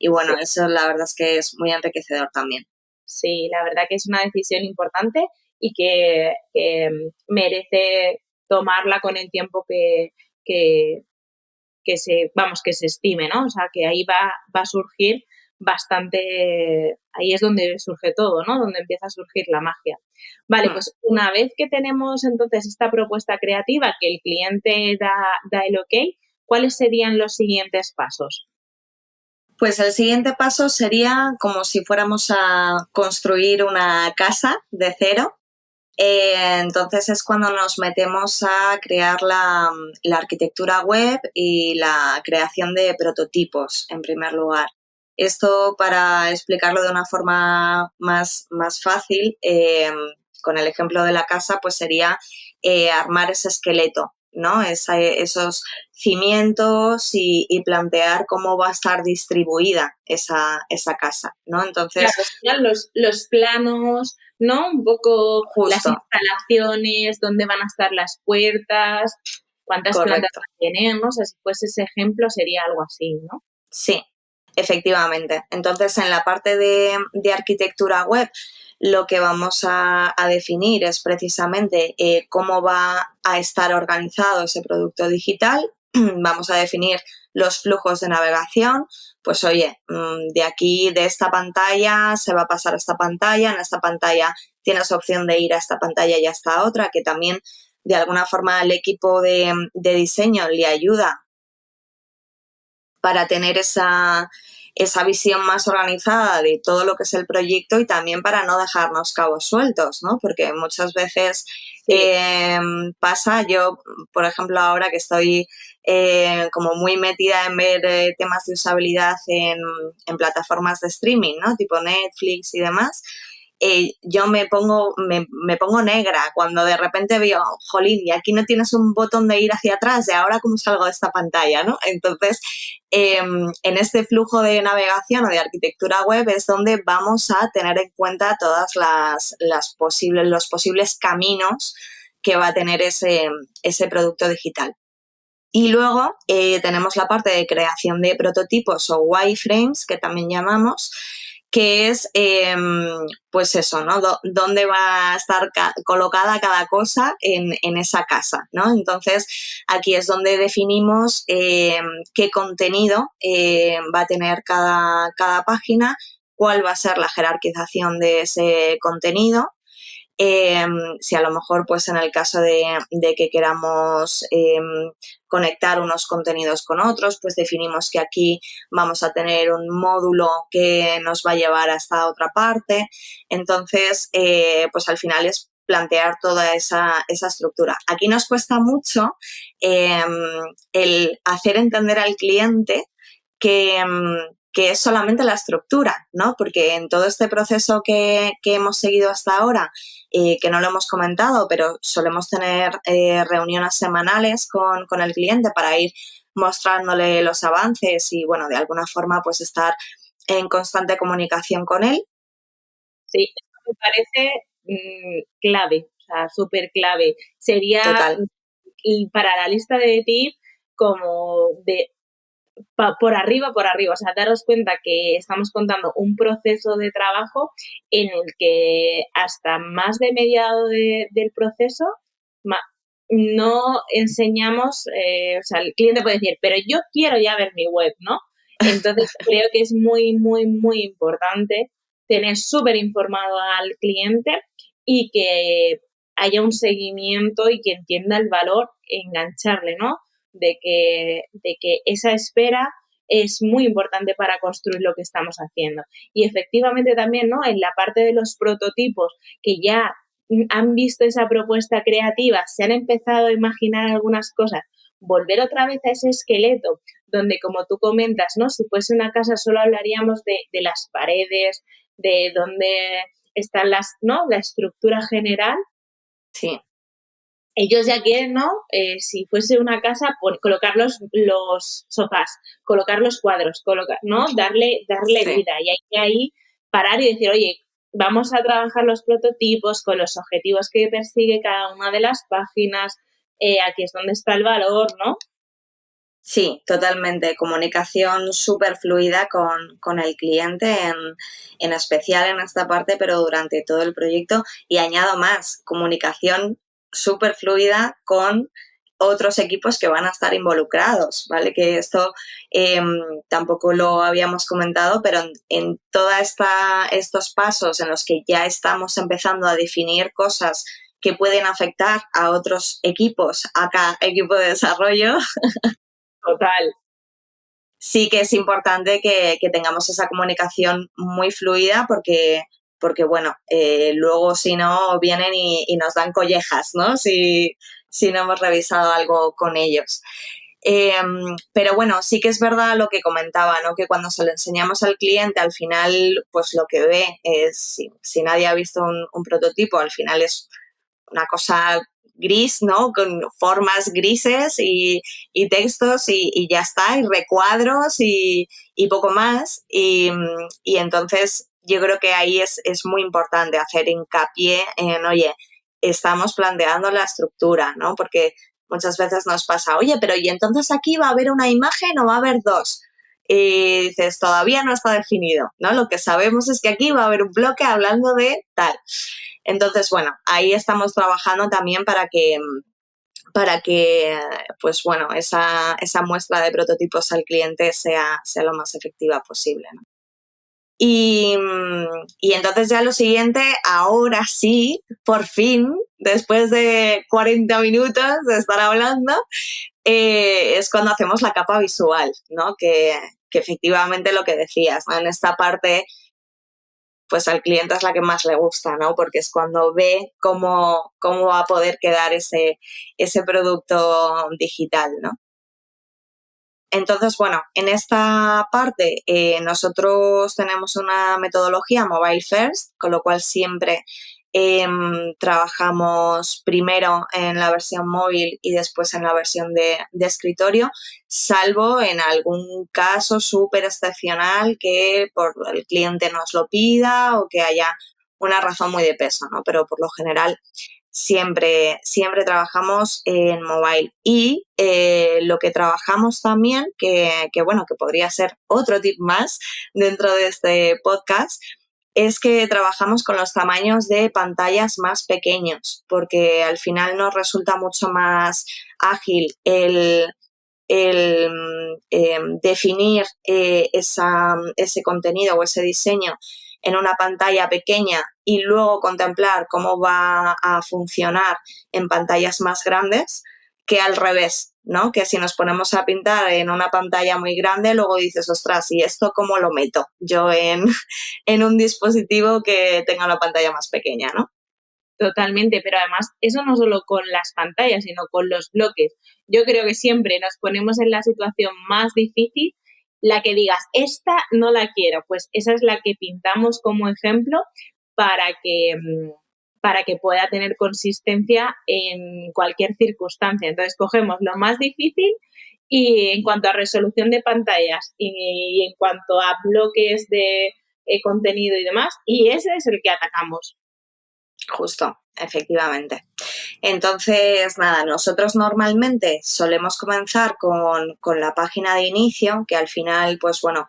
bueno, Sí. eso la verdad es que es muy enriquecedor también. Sí, la verdad que es una decisión importante y que merece tomarla con el tiempo que, que se estime, ¿no? O sea, que ahí va a surgir bastante, ahí es donde surge todo, ¿no? Donde empieza a surgir la magia. Vale, Hmm. pues una vez que tenemos entonces esta propuesta creativa, que el cliente da el ok, ¿cuáles serían los siguientes pasos? Pues el siguiente paso sería como si fuéramos a construir una casa de cero. Entonces es cuando nos metemos a crear la arquitectura web y la creación de prototipos, en primer lugar. Esto, para explicarlo de una forma más fácil, con el ejemplo de la casa, pues sería armar ese esqueleto, ¿no? Esos cimientos y plantear cómo va a estar distribuida esa casa, ¿no? Entonces, Claro, serían los planos, ¿no? Un poco las justo, instalaciones, dónde van a estar las puertas, cuántas plantas correcto. van a tener, ¿no? O sea, si fuese ese ejemplo sería algo así, ¿no? Sí, efectivamente. Entonces, en la parte de arquitectura web, lo que vamos a definir es precisamente cómo va a estar organizado ese producto digital. Vamos a definir los flujos de navegación. Pues oye, de aquí, de esta pantalla, se va a pasar a esta pantalla. En esta pantalla tienes opción de ir a esta pantalla y a esta otra, que también de alguna forma el equipo de diseño le ayuda para tener esa visión más organizada de todo lo que es el proyecto y también para no dejarnos cabos sueltos, ¿no? Porque muchas veces Sí, pasa, yo, por ejemplo, ahora que estoy como muy metida en ver temas de usabilidad en plataformas de streaming, ¿no? Tipo Netflix y demás, yo me pongo negra cuando de repente veo, jolín, y aquí no tienes un botón de ir hacia atrás, ¿y ahora cómo salgo de esta pantalla, no? Entonces, en este flujo de navegación o de arquitectura web es donde vamos a tener en cuenta todas los posibles caminos que va a tener ese producto digital. Y luego tenemos la parte de creación de prototipos o wireframes, que también llamamos, que es, pues eso, ¿no? Dónde va a estar colocada cada cosa en esa casa, ¿no? Entonces, aquí es donde definimos qué contenido va a tener cada página, cuál va a ser la jerarquización de ese contenido. Si a lo mejor, pues en el caso de que queramos conectar unos contenidos con otros, pues definimos que aquí vamos a tener un módulo que nos va a llevar a esta otra parte. Entonces, pues al final es plantear toda esa estructura. Aquí nos cuesta mucho el hacer entender al cliente que es solamente la estructura, ¿no? Porque en todo este proceso que hemos seguido hasta ahora, que no lo hemos comentado, pero solemos tener reuniones semanales con el cliente para ir mostrándole los avances y, bueno, de alguna forma, pues estar en constante comunicación con él. Sí, esto me parece clave, o sea, súper clave. Sería Total. para la lista de tips como de por arriba, o sea, daros cuenta que estamos contando un proceso de trabajo en el que hasta más de mediado del proceso no enseñamos, o sea, el cliente puede decir, pero yo quiero ya ver mi web, ¿no? Entonces creo que es muy, muy, muy importante tener súper informado al cliente y que haya un seguimiento y que entienda el valor, engancharle, ¿no? De que esa espera es muy importante para construir lo que estamos haciendo. Y efectivamente también, ¿no? En la parte de los prototipos, que ya han visto esa propuesta creativa, se han empezado a imaginar algunas cosas, volver otra vez a ese esqueleto, donde como tú comentas, ¿no? Si fuese una casa solo hablaríamos de las paredes, de dónde están ¿no? La estructura general. Sí. Ellos ya quieren, ¿no? Si fuese una casa, colocar los sofás, colocar los cuadros, ¿no? Darle Sí. vida. Y hay que ahí parar y decir, oye, vamos a trabajar los prototipos con los objetivos que persigue cada una de las páginas. Aquí es donde está el valor, ¿no? Sí, totalmente. Comunicación súper fluida con el cliente, en especial en esta parte, pero durante todo el proyecto. Y añado más, comunicación súper fluida con otros equipos que van a estar involucrados, ¿vale? Que esto tampoco lo habíamos comentado, pero en todos estos pasos en los que ya estamos empezando a definir cosas que pueden afectar a otros equipos, acá equipo de desarrollo, Total. sí que es importante que tengamos esa comunicación muy fluida porque bueno, luego si no vienen y nos dan collejas, ¿no? Si no hemos revisado algo con ellos. Pero bueno, sí que es verdad lo que comentaba, ¿no? Que cuando se lo enseñamos al cliente, al final, pues lo que ve es, si nadie ha visto un prototipo, al final es una cosa gris, ¿no? Con formas grises y textos y ya está, y recuadros y poco más. Y entonces yo creo que ahí es muy importante hacer hincapié en, oye, estamos planteando la estructura, ¿no? Porque muchas veces nos pasa, oye, pero ¿y entonces aquí va a haber una imagen o va a haber dos? Y dices, todavía no está definido, ¿no? Lo que sabemos es que aquí va a haber un bloque hablando de tal. Entonces, bueno, ahí estamos trabajando también para que pues bueno, esa muestra de prototipos al cliente sea lo más efectiva posible, ¿no? Y entonces ya lo siguiente, ahora sí, por fin, después de 40 minutos de estar hablando, es cuando hacemos la capa visual, ¿no? Que efectivamente lo que decías, ¿no? En esta parte pues al cliente es la que más le gusta, ¿no? Porque es cuando ve cómo va a poder quedar ese producto digital, ¿no? Entonces, bueno, en esta parte nosotros tenemos una metodología mobile first, con lo cual siempre trabajamos primero en la versión móvil y después en la versión de escritorio, salvo en algún caso súper excepcional que el cliente nos lo pida o que haya una razón muy de peso, ¿no? Pero por lo general siempre trabajamos en mobile. Y lo que trabajamos también, bueno, que podría ser otro tip más dentro de este podcast, es que trabajamos con los tamaños de pantallas más pequeños, porque al final nos resulta mucho más ágil el definir ese contenido o ese diseño en una pantalla pequeña y luego contemplar cómo va a funcionar en pantallas más grandes, que al revés, ¿no? Que si nos ponemos a pintar en una pantalla muy grande, luego dices, ostras, ¿y esto cómo lo meto yo en un dispositivo que tenga una pantalla más pequeña, ¿no? Totalmente, pero además eso no solo con las pantallas, sino con los bloques. Yo creo que siempre nos ponemos en la situación más difícil, la que digas, esta no la quiero, pues esa es la que pintamos como ejemplo para que, para que pueda tener consistencia en cualquier circunstancia. Entonces cogemos lo más difícil y en cuanto a resolución de pantallas y en cuanto a bloques de contenido y demás, y ese es el que atacamos. Justo, efectivamente. Entonces, nada, nosotros normalmente solemos comenzar con la página de inicio, que al final, pues bueno,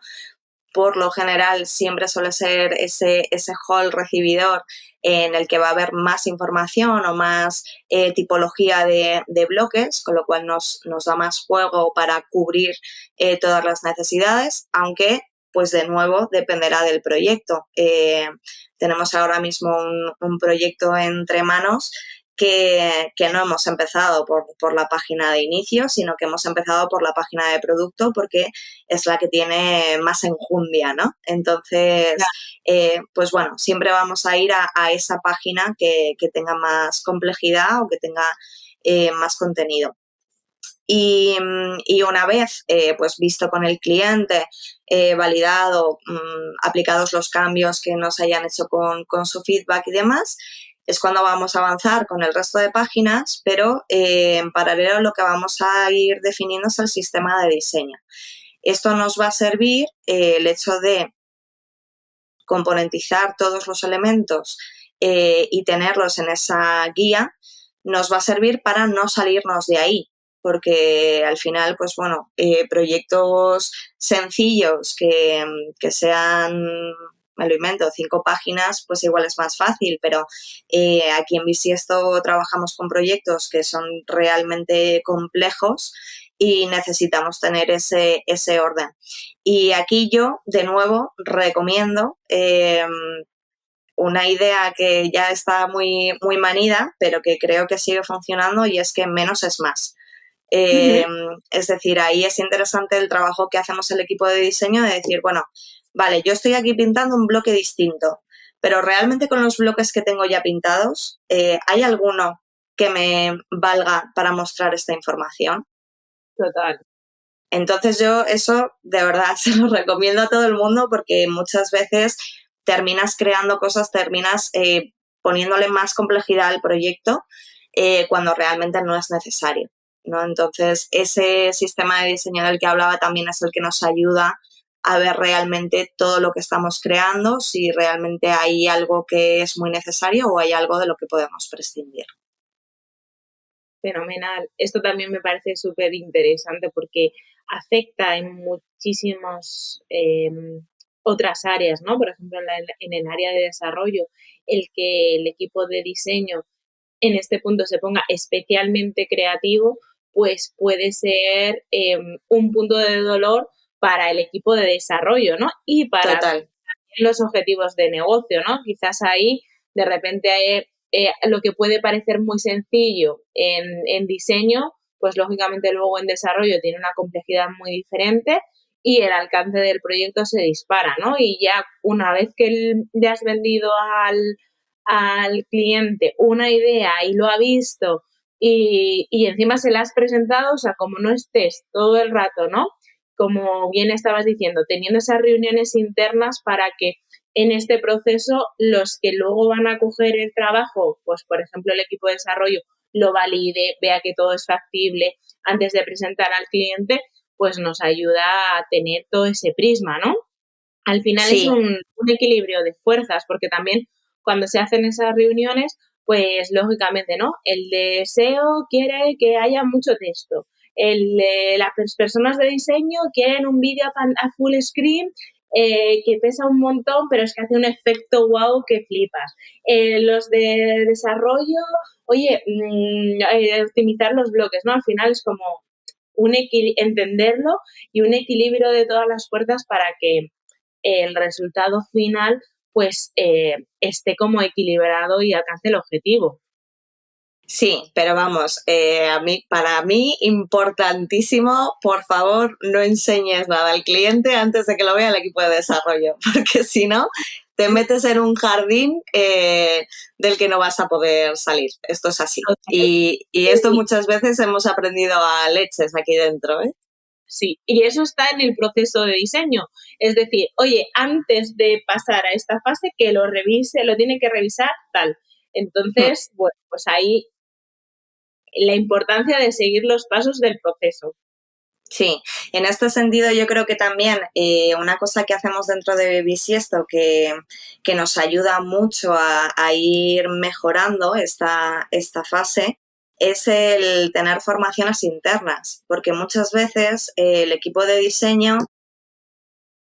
por lo general siempre suele ser ese hall recibidor en el que va a haber más información o más tipología de bloques, con lo cual nos da más juego para cubrir todas las necesidades, aunque pues de nuevo dependerá del proyecto. Tenemos ahora mismo un proyecto entre manos que no hemos empezado por la página de inicio, sino que hemos empezado por la página de producto porque es la que tiene más enjundia, ¿no? Entonces, pues bueno, siempre vamos a ir a esa página que tenga más complejidad o que tenga más contenido. Y una vez pues visto con el cliente, validado, aplicados los cambios que nos hayan hecho con su feedback y demás, es cuando vamos a avanzar con el resto de páginas, pero en paralelo lo que vamos a ir definiendo es el sistema de diseño. Esto nos va a servir el hecho de componentizar todos los elementos y tenerlos en esa guía, nos va a servir para no salirnos de ahí, porque al final, pues bueno, proyectos sencillos que sean, me lo invento, 5 páginas, pues igual es más fácil, pero aquí en Bisiesto trabajamos con proyectos que son realmente complejos y necesitamos tener ese orden. Y aquí yo, de nuevo, recomiendo una idea que ya está muy, muy manida, pero que creo que sigue funcionando, y es que menos es más. Es decir, ahí es interesante el trabajo que hacemos el equipo de diseño de decir, bueno, vale, yo estoy aquí pintando un bloque distinto, pero realmente con los bloques que tengo ya pintados, ¿hay alguno que me valga para mostrar esta información? Total. Entonces yo eso de verdad se lo recomiendo a todo el mundo, porque muchas veces terminas creando cosas, terminas poniéndole más complejidad al proyecto cuando realmente no es necesario, ¿no? Entonces ese sistema de diseño del que hablaba también es el que nos ayuda a ver realmente todo lo que estamos creando, si realmente hay algo que es muy necesario o hay algo de lo que podemos prescindir. Fenomenal. Esto también me parece súper interesante porque afecta en muchísimas otras áreas, ¿no? Por ejemplo, en el área de desarrollo, el que el equipo de diseño en este punto se ponga especialmente creativo, pues puede ser un punto de dolor para el equipo de desarrollo, ¿no? Y para Total. los objetivos de negocio, ¿no? Quizás ahí de repente hay, lo que puede parecer muy sencillo en diseño, pues lógicamente luego en desarrollo tiene una complejidad muy diferente y el alcance del proyecto se dispara, ¿no? Y ya una vez que le has vendido al cliente una idea y lo ha visto y encima se la has presentado, o sea, como no estés todo el rato, ¿no? Como bien estabas diciendo, teniendo esas reuniones internas para que en este proceso los que luego van a coger el trabajo, pues por ejemplo el equipo de desarrollo lo valide, vea que todo es factible antes de presentar al cliente, pues nos ayuda a tener todo ese prisma, ¿no? Al final es Sí. un equilibrio de fuerzas, porque también cuando se hacen esas reuniones, pues lógicamente, ¿no? El de SEO quiere que haya mucho texto. Las personas de diseño quieren un vídeo a full screen que pesa un montón, pero es que hace un efecto wow que flipas. Los de desarrollo, oye, optimizar los bloques, ¿no? Al final es como entenderlo y un equilibrio de todas las fuerzas para que el resultado final pues esté como equilibrado y alcance el objetivo. Sí, pero vamos, para mí, importantísimo, por favor, no enseñes nada al cliente antes de que lo vea el equipo de desarrollo, porque si no, te metes en un jardín del que no vas a poder salir. Esto es así. Y esto muchas veces hemos aprendido a leches aquí dentro, ¿eh? Sí, y eso está en el proceso de diseño. Es decir, oye, antes de pasar a esta fase, que lo revise, lo tiene que revisar tal. Entonces, bueno, pues ahí la importancia de seguir los pasos del proceso. Sí, en este sentido yo creo que también una cosa que hacemos dentro de Bisiesto que nos ayuda mucho a ir mejorando esta fase es el tener formaciones internas, porque muchas veces el equipo de diseño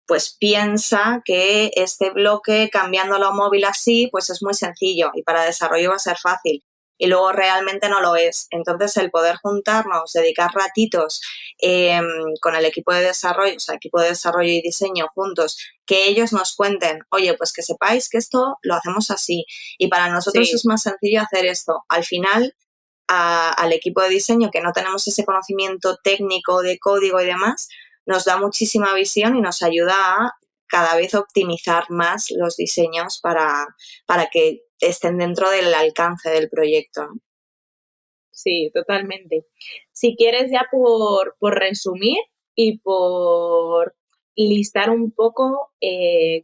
pues piensa que este bloque cambiándolo a móvil así pues es muy sencillo y para desarrollo va a ser fácil. Y luego realmente no lo es. Entonces, el poder juntarnos, dedicar ratitos con el equipo de desarrollo, o sea, equipo de desarrollo y diseño juntos, que ellos nos cuenten, oye, pues que sepáis que esto lo hacemos así. Y para nosotros es más sencillo hacer esto. Al final, al equipo de diseño, que no tenemos ese conocimiento técnico de código y demás, nos da muchísima visión y nos ayuda a cada vez optimizar más los diseños para que estén dentro del alcance del proyecto. Sí, totalmente. Si quieres ya por resumir y por listar un poco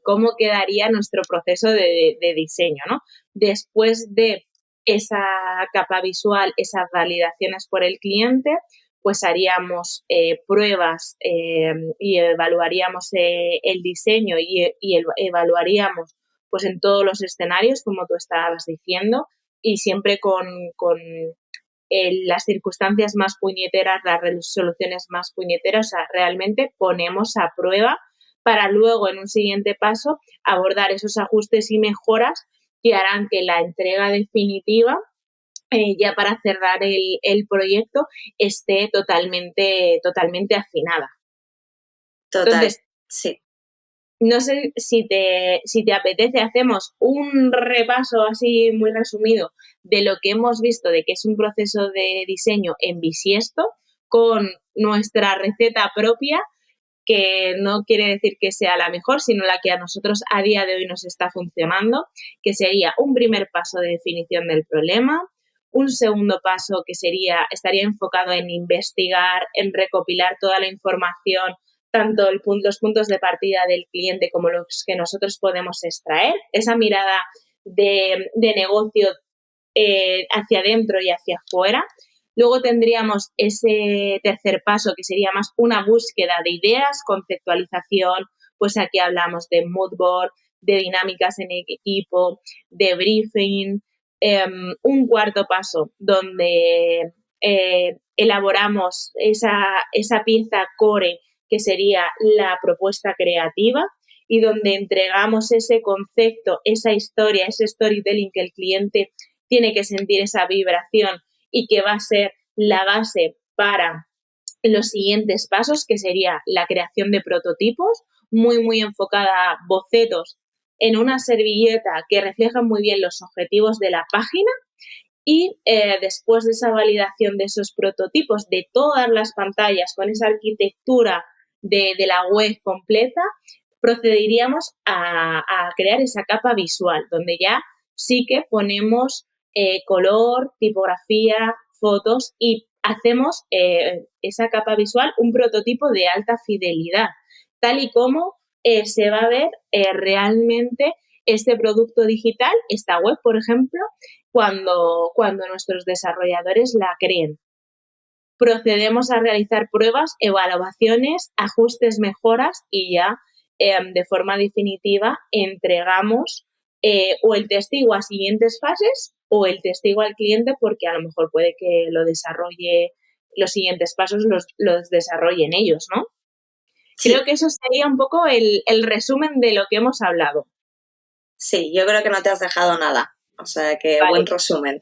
cómo quedaría nuestro proceso de diseño, ¿no? Después de esa capa visual, esas validaciones por el cliente, pues haríamos pruebas y evaluaríamos el diseño y evaluaríamos pues en todos los escenarios, como tú estabas diciendo, y siempre con las circunstancias más puñeteras, las resoluciones más puñeteras, o sea, realmente ponemos a prueba para luego en un siguiente paso abordar esos ajustes y mejoras que harán que la entrega definitiva ya para cerrar el proyecto esté totalmente afinada. Total, Entonces, sí. no sé si te apetece, hacemos un repaso así muy resumido de lo que hemos visto de que es un proceso de diseño en Bisiesto con nuestra receta propia, que no quiere decir que sea la mejor, sino la que a nosotros a día de hoy nos está funcionando, que sería un primer paso de definición del problema, un segundo paso que estaría enfocado en investigar, en recopilar toda la información, tanto los puntos de partida del cliente como los que nosotros podemos extraer, esa mirada de negocio hacia adentro y hacia afuera. Luego tendríamos ese tercer paso que sería más una búsqueda de ideas, conceptualización, pues aquí hablamos de mood board, de dinámicas en equipo, de briefing. Un cuarto paso donde elaboramos esa pieza core que sería la propuesta creativa y donde entregamos ese concepto, esa historia, ese storytelling que el cliente tiene que sentir esa vibración y que va a ser la base para los siguientes pasos, que sería la creación de prototipos, muy enfocada a bocetos en una servilleta que refleja muy bien los objetivos de la página y después de esa validación de esos prototipos de todas las pantallas con esa arquitectura de la web completa, procederíamos a crear esa capa visual, donde ya sí que ponemos color, tipografía, fotos y hacemos esa capa visual un prototipo de alta fidelidad, tal y como se va a ver realmente este producto digital, esta web, por ejemplo, cuando nuestros desarrolladores la creen. Procedemos a realizar pruebas, evaluaciones, ajustes, mejoras y ya de forma definitiva entregamos o el testigo a siguientes fases o el testigo al cliente, porque a lo mejor puede que lo desarrolle, los siguientes pasos los desarrollen ellos, ¿no? Creo Sí, que eso sería un poco el resumen de lo que hemos hablado. sí, yo creo que no te has dejado nada. O sea que Vale, buen resumen.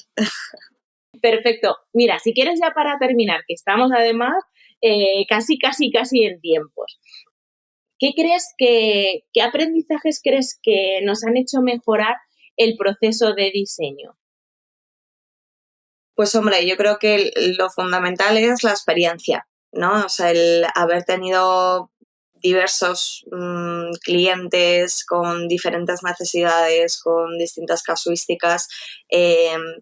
perfecto. Mira, si quieres ya para terminar, que estamos además casi en tiempos. ¿Qué aprendizajes crees que nos han hecho mejorar el proceso de diseño? Pues hombre, yo creo que lo fundamental es la experiencia, ¿no? O sea, el haber tenido diversos clientes con diferentes necesidades, con distintas casuísticas,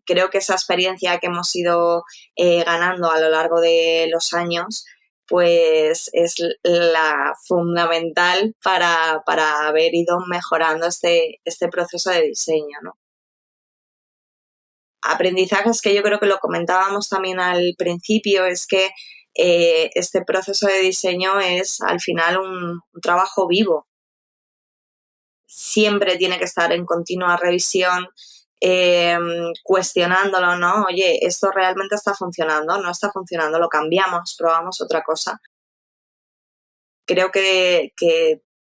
creo que esa experiencia que hemos ido ganando a lo largo de los años, pues es la fundamental para haber ido mejorando este proceso de diseño, ¿no? Aprendizajes que yo creo que lo comentábamos también al principio, es que este proceso de diseño es al final un trabajo vivo. Siempre tiene que estar en continua revisión, cuestionándolo, ¿no? Oye, ¿esto realmente está funcionando? ¿No está funcionando? Lo cambiamos, probamos otra cosa. Creo que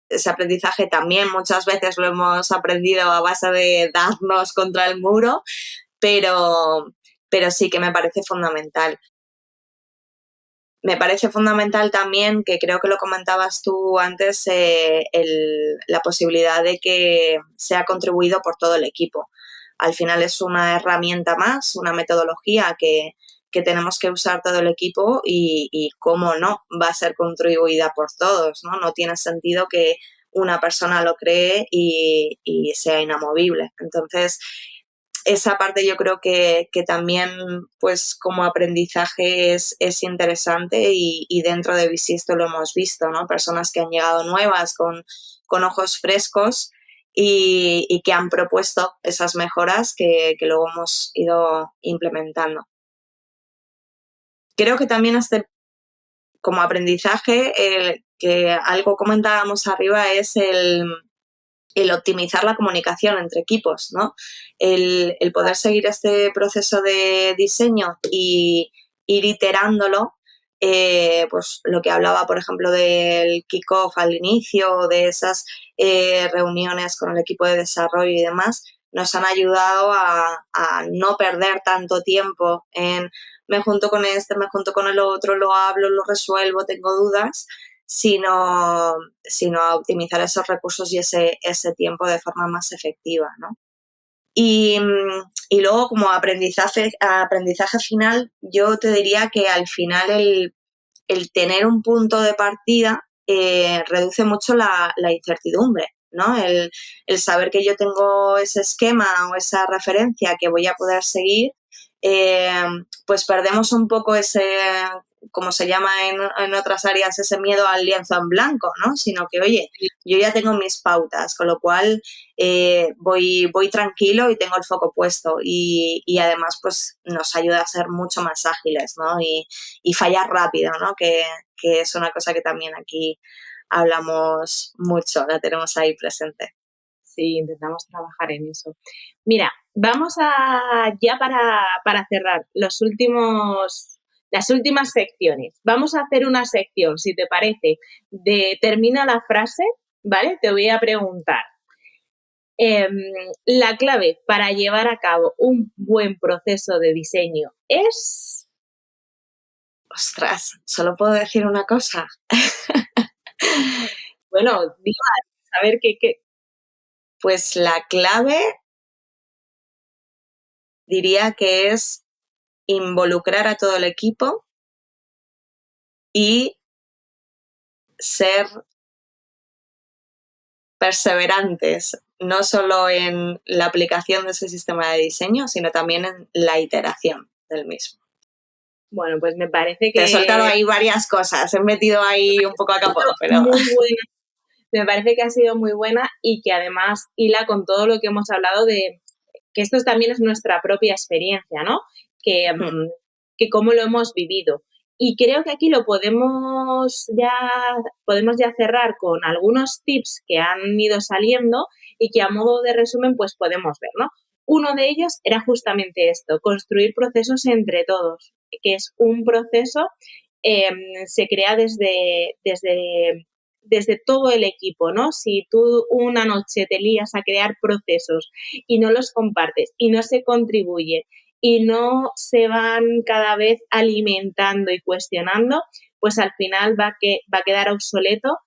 ese aprendizaje también muchas veces lo hemos aprendido a base de darnos contra el muro, pero, pero sí que me parece fundamental. Me parece fundamental también, que creo que lo comentabas tú antes, la posibilidad de que sea contribuido por todo el equipo. Al final es una herramienta más, una metodología que tenemos que usar todo el equipo y cómo no, va a ser contribuida por todos, ¿no? No tiene sentido que una persona lo cree y sea inamovible. Entonces, esa parte yo creo que también, pues como aprendizaje es interesante y dentro de Bisiesto lo hemos visto, ¿no? Personas que han llegado nuevas con ojos frescos y que han propuesto esas mejoras que luego hemos ido implementando. Creo que también como aprendizaje, que algo comentábamos arriba, es el optimizar la comunicación entre equipos, ¿no? El poder seguir este proceso de diseño y ir iterándolo, pues lo que hablaba, por ejemplo, del kick-off al inicio, de esas reuniones con el equipo de desarrollo y demás, nos han ayudado a no perder tanto tiempo en me junto con este, me junto con el otro, lo hablo, lo resuelvo, tengo dudas, sino a optimizar esos recursos y ese tiempo de forma más efectiva, ¿no? Y luego, como aprendizaje final, yo te diría que al final el tener un punto de partida reduce mucho la incertidumbre, ¿no? El saber que yo tengo ese esquema o esa referencia que voy a poder seguir, pues perdemos un poco ese, como se llama en otras áreas, ese miedo al lienzo en blanco, ¿no? Sino que, oye, yo ya tengo mis pautas, con lo cual voy tranquilo y tengo el foco puesto y además pues nos ayuda a ser mucho más ágiles, ¿no? Y fallar rápido, ¿no? Que es una cosa que también aquí hablamos mucho, la tenemos ahí presente. Sí, intentamos trabajar en eso. Mira, vamos ya para cerrar las últimas secciones. Vamos a hacer una sección, si te parece, de termina la frase, ¿vale? Te voy a preguntar. La clave para llevar a cabo un buen proceso de diseño es... Ostras, solo puedo decir una cosa. Bueno, digo, a ver qué... Pues la clave diría que es involucrar a todo el equipo y ser perseverantes, no solo en la aplicación de ese sistema de diseño, sino también en la iteración del mismo. Bueno, pues me parece Te he soltado que ahí varias cosas, he metido ahí un poco a capón, pero... muy buena. Me parece que ha sido muy buena y que además hila con todo lo que hemos hablado de que esto también es nuestra propia experiencia, ¿no? Que cómo lo hemos vivido. Y creo que aquí lo podemos ya cerrar con algunos tips que han ido saliendo y que a modo de resumen pues podemos ver, ¿no? Uno de ellos era justamente esto, construir procesos entre todos, que es un proceso, se crea desde todo el equipo, ¿no? Si tú una noche te lías a crear procesos y no los compartes y no se contribuye y no se van cada vez alimentando y cuestionando, pues al final va a quedar obsoleto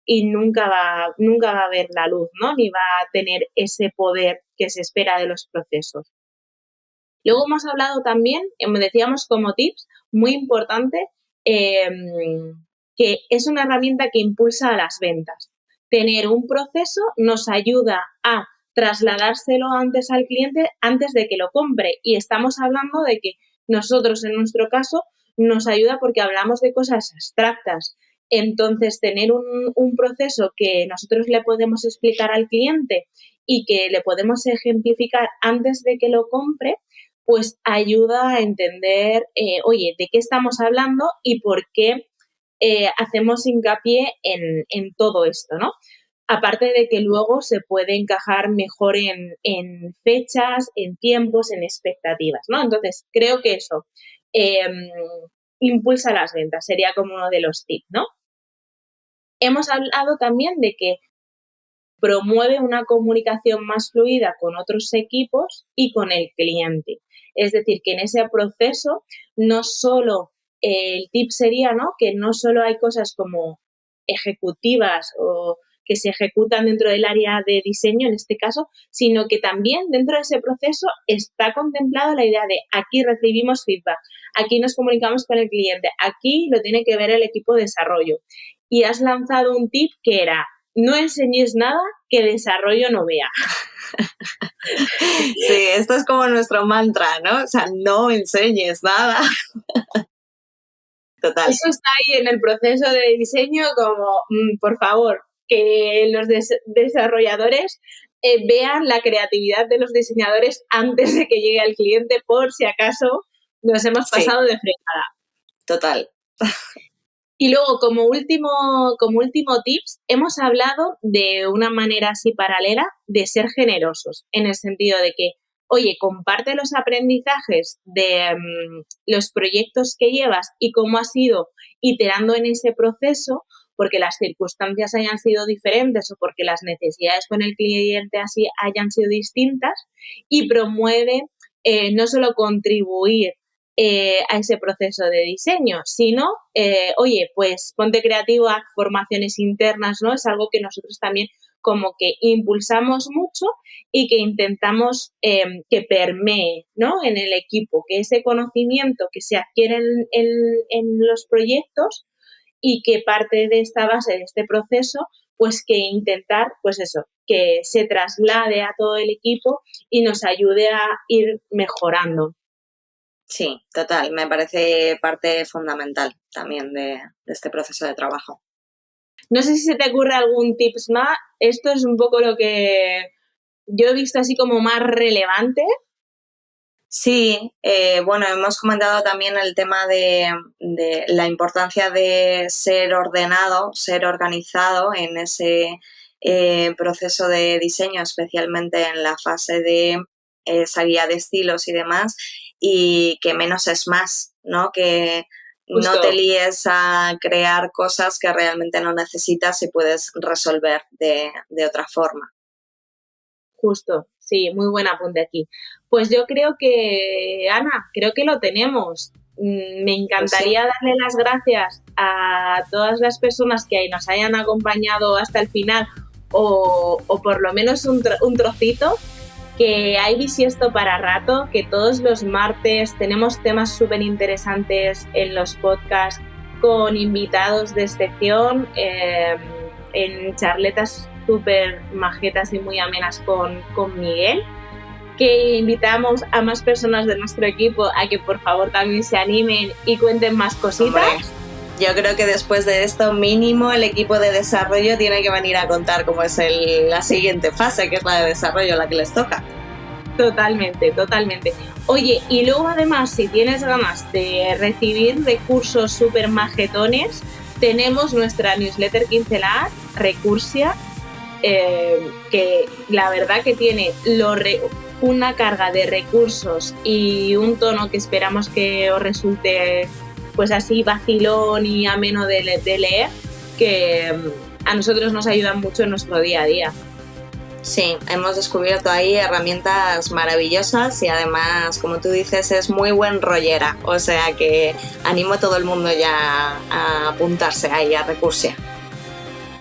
y nunca va a ver la luz, ¿no? Ni va a tener ese poder que se espera de los procesos. Luego hemos hablado también, decíamos como tips, muy importante, que es una herramienta que impulsa a las ventas. Tener un proceso nos ayuda a trasladárselo antes al cliente antes de que lo compre. Y estamos hablando de que nosotros, en nuestro caso, nos ayuda porque hablamos de cosas abstractas. Entonces, tener un proceso que nosotros le podemos explicar al cliente y que le podemos ejemplificar antes de que lo compre, pues ayuda a entender, oye, de qué estamos hablando y por qué hacemos hincapié en todo esto, ¿no? Aparte de que luego se puede encajar mejor en fechas, en tiempos, en expectativas, ¿no? Entonces, creo que eso impulsa las ventas, sería como uno de los tips, ¿no? Hemos hablado también de que promueve una comunicación más fluida con otros equipos y con el cliente. Es decir, que en ese proceso no solo el tip sería, ¿no?, que no solo hay cosas como ejecutivas o que se ejecutan dentro del área de diseño, en este caso, sino que también dentro de ese proceso está contemplado la idea de aquí recibimos feedback, aquí nos comunicamos con el cliente, aquí lo tiene que ver el equipo de desarrollo. Y has lanzado un tip que era: no enseñes nada que desarrollo no vea. Sí, esto es como nuestro mantra, ¿no? O sea, no enseñes nada. Total. Eso está ahí en el proceso de diseño como, por favor, que los desarrolladores vean la creatividad de los diseñadores antes de que llegue al cliente, por si acaso nos hemos pasado de fregada. Total. Y luego, como último tips, hemos hablado de una manera así paralela de ser generosos, en el sentido de que, oye, comparte los aprendizajes de los proyectos que llevas y cómo has ido iterando en ese proceso, porque las circunstancias hayan sido diferentes o porque las necesidades con el cliente así hayan sido distintas, y promueve no solo contribuir a ese proceso de diseño, sino, oye, pues ponte creativo, haz formaciones internas, ¿no? Es algo que nosotros también como que impulsamos mucho y que intentamos que permee, ¿no?, en el equipo, que ese conocimiento que se adquiere en los proyectos y que parte de esta base, de este proceso, pues que intentar, pues eso, que se traslade a todo el equipo y nos ayude a ir mejorando. Sí, total. Me parece parte fundamental también de este proceso de trabajo. No sé si se te ocurre algún tips más. Esto es un poco lo que yo he visto así como más relevante. Sí, bueno, hemos comentado también el tema de la importancia de ser ordenado, ser organizado en ese proceso de diseño, especialmente en la fase de esa guía de estilos y demás, y que menos es más, ¿no? Que Justo. No te líes a crear cosas que realmente no necesitas y puedes resolver de otra forma. Justo, sí, muy buen apunte aquí. Pues yo creo que, Ana, creo que lo tenemos. Me encantaría darle las gracias a todas las personas que nos hayan acompañado hasta el final o por lo menos un trocito, que hay bisiesto para rato, que todos los martes tenemos temas súper interesantes en los podcasts con invitados de excepción, en charletas súper majetas y muy amenas con Miguel, que invitamos a más personas de nuestro equipo a que por favor también se animen y cuenten más cositas. Hombre, yo creo que después de esto mínimo el equipo de desarrollo tiene que venir a contar cómo es la siguiente fase, que es la de desarrollo, la que les toca. Totalmente, totalmente. Oye, y luego además, si tienes ganas de recibir recursos súper majetones, tenemos nuestra newsletter quincenal, Recursia, que la verdad que tiene una carga de recursos y un tono que esperamos que os resulte pues así vacilón y ameno de leer, que a nosotros nos ayudan mucho en nuestro día a día. Sí, hemos descubierto ahí herramientas maravillosas y además, como tú dices, es muy buen rollera, o sea que animo a todo el mundo ya a apuntarse ahí a Recursia.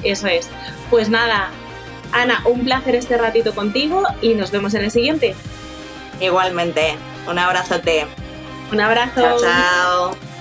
Eso es. Pues nada, Ana, un placer este ratito contigo y nos vemos en el siguiente. Igualmente, un abrazote. Un abrazo. Chao, chao.